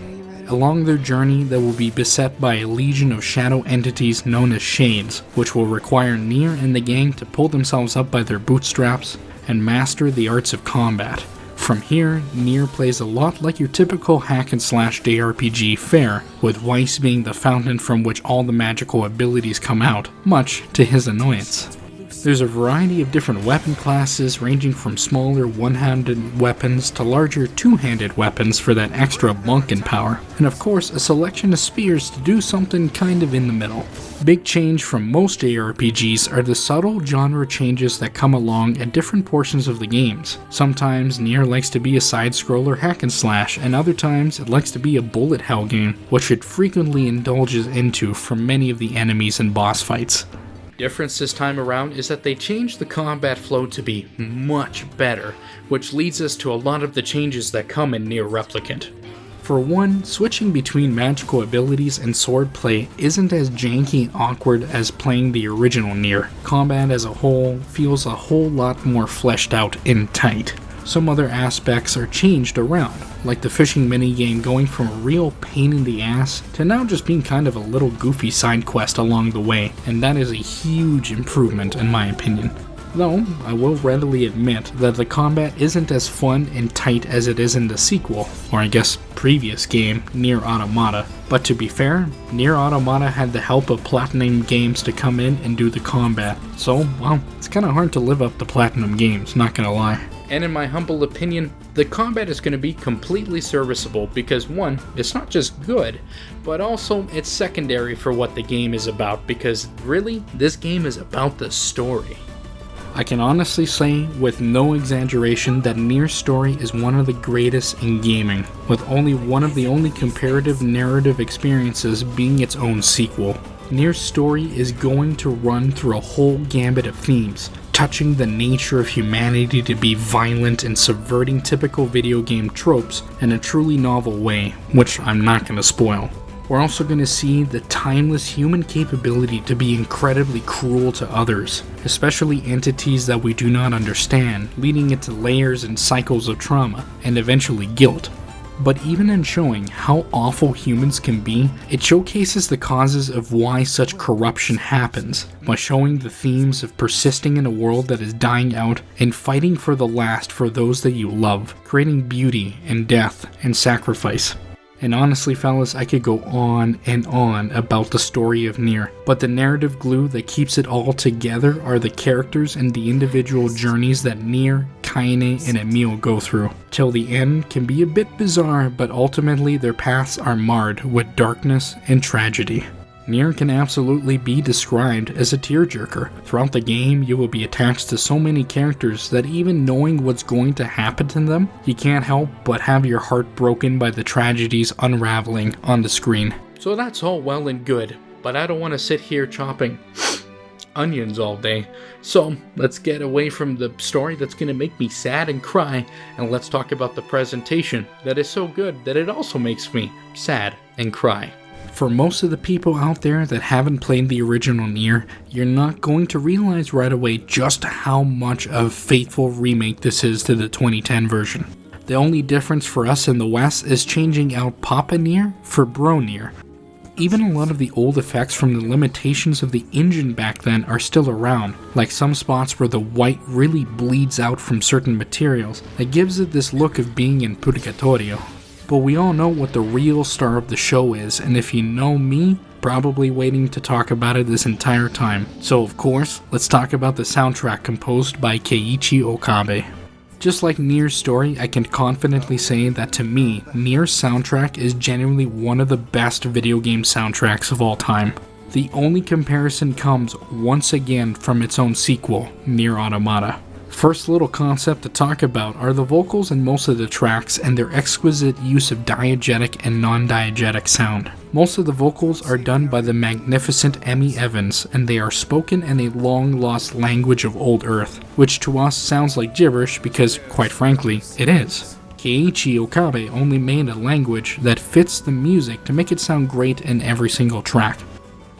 Along their journey, they will be beset by a legion of shadow entities known as Shades, which will require Nier and the gang to pull themselves up by their bootstraps and master the arts of combat. From here, Nier plays a lot like your typical hack-and-slash JRPG fare, with Weiss being the fountain from which all the magical abilities come out, much to his annoyance. There's a variety of different weapon classes, ranging from smaller one-handed weapons to larger two-handed weapons for that extra bunkin' power, and of course a selection of spears to do something kind of in the middle. Big change from most JRPGs are the subtle genre changes that come along at different portions of the games. Sometimes Nier likes to be a side-scroller hack-and-slash, and other times it likes to be a bullet hell game, which it frequently indulges into for many of the enemies and boss fights. Difference this time around is that they changed the combat flow to be much better, which leads us to a lot of the changes that come in Nier Replicant. For one, switching between magical abilities and swordplay isn't as janky and awkward as playing the original Nier. Combat as a whole feels a whole lot more fleshed out and tight. Some other aspects are changed around, like the fishing minigame going from a real pain in the ass to now just being kind of a little goofy side quest along the way, and that is a huge improvement in my opinion. Though, I will readily admit that the combat isn't as fun and tight as it is in the sequel, or I guess previous game, Nier Automata. But to be fair, Nier Automata had the help of Platinum Games to come in and do the combat, so, well, it's kinda hard to live up to Platinum Games, not gonna lie. And in my humble opinion, the combat is going to be completely serviceable because one, it's not just good, but also it's secondary for what the game is about because really, this game is about the story. I can honestly say, with no exaggeration, that Nier's story is one of the greatest in gaming, with only one of the only comparative narrative experiences being its own sequel. Nier's story is going to run through a whole gambit of themes, touching the nature of humanity to be violent and subverting typical video game tropes in a truly novel way, which I'm not going to spoil. We're also going to see the timeless human capability to be incredibly cruel to others, especially entities that we do not understand, leading into layers and cycles of trauma, and eventually guilt. But even in showing how awful humans can be, it showcases the causes of why such corruption happens, by showing the themes of persisting in a world that is dying out and fighting for the last for those that you love, creating beauty and death and sacrifice. And honestly fellas, I could go on and on about the story of Nier, but the narrative glue that keeps it all together are the characters and the individual journeys that Nier, Kaine, and Emile go through. Till the end can be a bit bizarre, but ultimately their paths are marred with darkness and tragedy. Nier can absolutely be described as a tearjerker. Throughout the game, you will be attached to so many characters that even knowing what's going to happen to them, you can't help but have your heart broken by the tragedies unraveling on the screen. So that's all well and good, but I don't want to sit here chopping onions all day. So let's get away from the story that's going to make me sad and cry, and let's talk about the presentation that is so good that it also makes me sad and cry. For most of the people out there that haven't played the original Nier, you're not going to realize right away just how much of a faithful remake this is to the 2010 version. The only difference for us in the West is changing out Papa Nier for Bro Nier. Even a lot of the old effects from the limitations of the engine back then are still around, like some spots where the white really bleeds out from certain materials that gives it this look of being in Purgatorio. But we all know what the real star of the show is, and if you know me, probably waiting to talk about it this entire time. So of course, let's talk about the soundtrack composed by Keiichi Okabe. Just like Nier's story, I can confidently say that to me, Nier's soundtrack is genuinely one of the best video game soundtracks of all time. The only comparison comes once again from its own sequel, Nier Automata. First little concept to talk about are the vocals in most of the tracks and their exquisite use of diegetic and non-diegetic sound. Most of the vocals are done by the magnificent Emmy Evans, and they are spoken in a long-lost language of Old Earth, which to us sounds like gibberish because, quite frankly, it is. Keiichi Okabe only made a language that fits the music to make it sound great in every single track.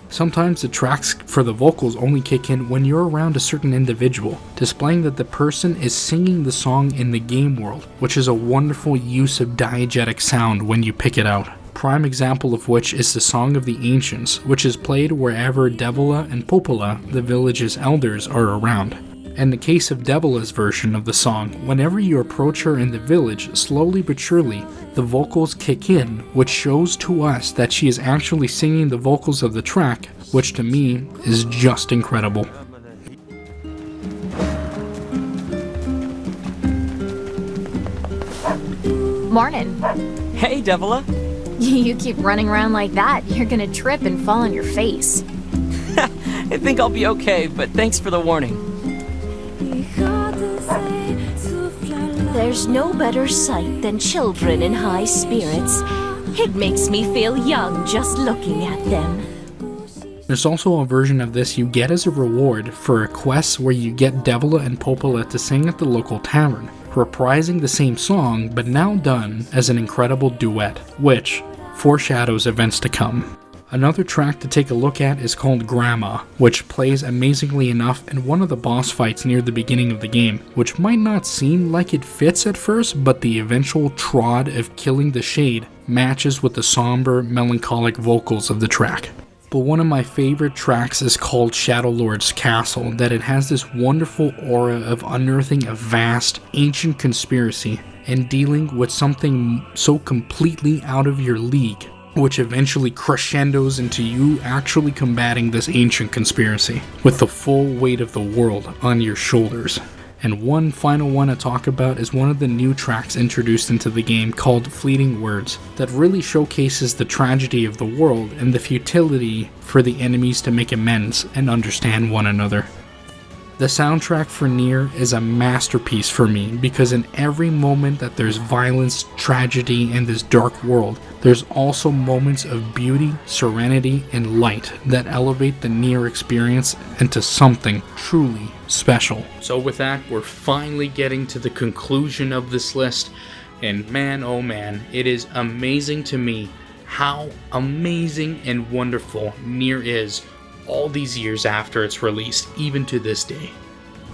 Sometimes the tracks for the vocals only kick in when you're around a certain individual, displaying that the person is singing the song in the game world, which is a wonderful use of diegetic sound when you pick it out. Prime example of which is the Song of the Ancients, which is played wherever Devola and Popola, the village's elders, are around. In the case of Devola's version of the song, whenever you approach her in the village, slowly but surely, the vocals kick in, which shows to us that she is actually singing the vocals of the track, which to me is just incredible. Morning. Hey, Devola. You keep running around like that, you're gonna trip and fall on your face. I think I'll be okay, but thanks for the warning. There's no better sight than children in high spirits. It makes me feel young just looking at them. There's also a version of this you get as a reward for a quest where you get Devola and Popola to sing at the local tavern, reprising the same song but now done as an incredible duet, which foreshadows events to come. Another track to take a look at is called Grandma, which plays amazingly enough in one of the boss fights near the beginning of the game, which might not seem like it fits at first, but the eventual trod of killing the shade matches with the somber, melancholic vocals of the track. But one of my favorite tracks is called Shadow Lord's Castle, that it has this wonderful aura of unearthing a vast, ancient conspiracy and dealing with something so completely out of your league, which eventually crescendos into you actually combating this ancient conspiracy with the full weight of the world on your shoulders. And one final one to talk about is one of the new tracks introduced into the game called Fleeting Words, that really showcases the tragedy of the world and the futility for the enemies to make amends and understand one another. The soundtrack for Nier is a masterpiece for me because in every moment that there's violence, tragedy, and this dark world, there's also moments of beauty, serenity, and light that elevate the Nier experience into something truly special. So with that, we're finally getting to the conclusion of this list, and man oh man, it is amazing to me how amazing and wonderful Nier is all these years after its release, even to this day.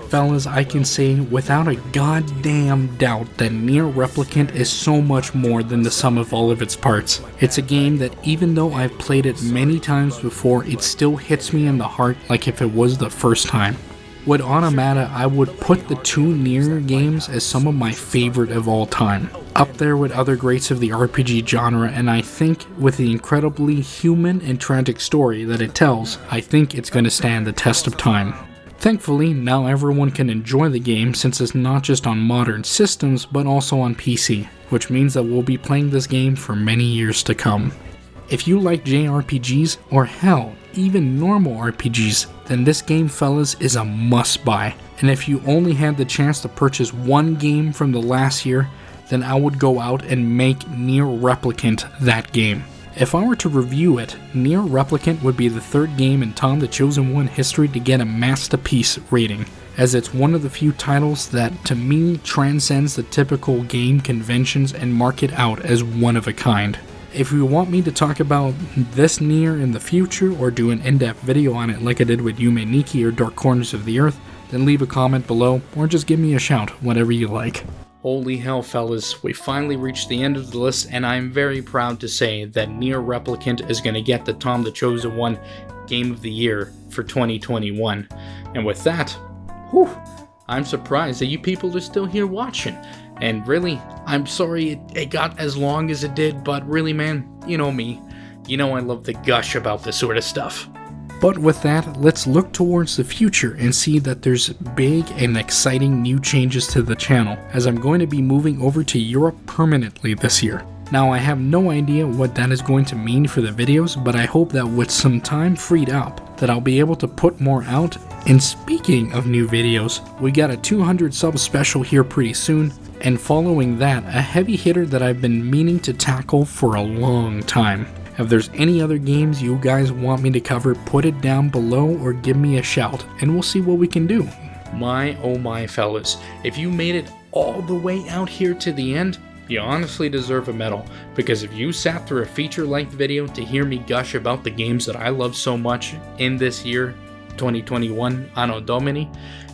Fellas, I can say without a goddamn doubt that Nier Replicant is so much more than the sum of all of its parts. It's a game that even though I've played it many times before, it still hits me in the heart like if it was the first time. With Automata, I would put the two Nier games as some of my favorite of all time, up there with other greats of the RPG genre, and I think with the incredibly human and tragic story that it tells, I think it's going to stand the test of time. Thankfully, now everyone can enjoy the game since it's not just on modern systems but also on PC, which means that we'll be playing this game for many years to come. If you like JRPGs, or hell, even normal RPGs, then this game, fellas, is a must-buy. And if you only had the chance to purchase one game from the last year, then I would go out and make Nier Replicant that game. If I were to review it, Nier Replicant would be the third game in Tomthechosen1 history to get a Masterpiece rating, as it's one of the few titles that, to me, transcends the typical game conventions and mark it out as one of a kind. If you want me to talk about this Nier in the future or do an in-depth video on it like I did with Yume Nikki or Dark Corners of the Earth, then leave a comment below or just give me a shout, whatever you like. Holy hell, fellas, we finally reached the end of the list, and I'm very proud to say that Nier Replicant is going to get the Tomthechosen1 Game of the Year for 2021. And with that, whew, I'm surprised that you people are still here watching. And really, I'm sorry it got as long as it did, but really, man, you know me. You know I love to gush about this sort of stuff. But with that, let's look towards the future and see that there's big and exciting new changes to the channel, as I'm going to be moving over to Europe permanently this year. Now, I have no idea what that is going to mean for the videos, but I hope that with some time freed up, that I'll be able to put more out. And speaking of new videos, we got a 200 sub special here pretty soon, and following that, a heavy hitter that I've been meaning to tackle for a long time. If there's any other games you guys want me to cover, put it down below or give me a shout, and we'll see what we can do. My oh my fellas, if you made it all the way out here to the end, you honestly deserve a medal, because if you sat through a feature-length video to hear me gush about the games that I love so much in this year, 2021, Anno Domini,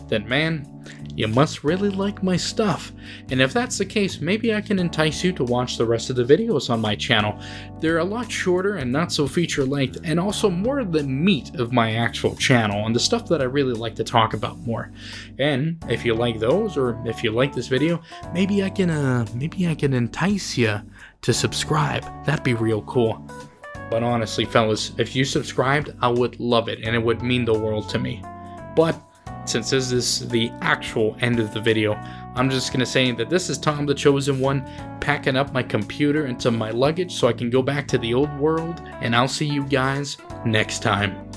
then man, you must really like my stuff. And if that's the case, maybe I can entice you to watch the rest of the videos on my channel. They're a lot shorter and not so feature length, and also more of the meat of my actual channel and the stuff that I really like to talk about more. And if you like those, or if you like this video, maybe I can entice you to subscribe. That'd be real cool. But honestly, fellas, if you subscribed, I would love it, and it would mean the world to me. But since this is the actual end of the video, I'm just going to say that this is Tom the Chosen One, packing up my computer into my luggage so I can go back to the old world, and I'll see you guys next time.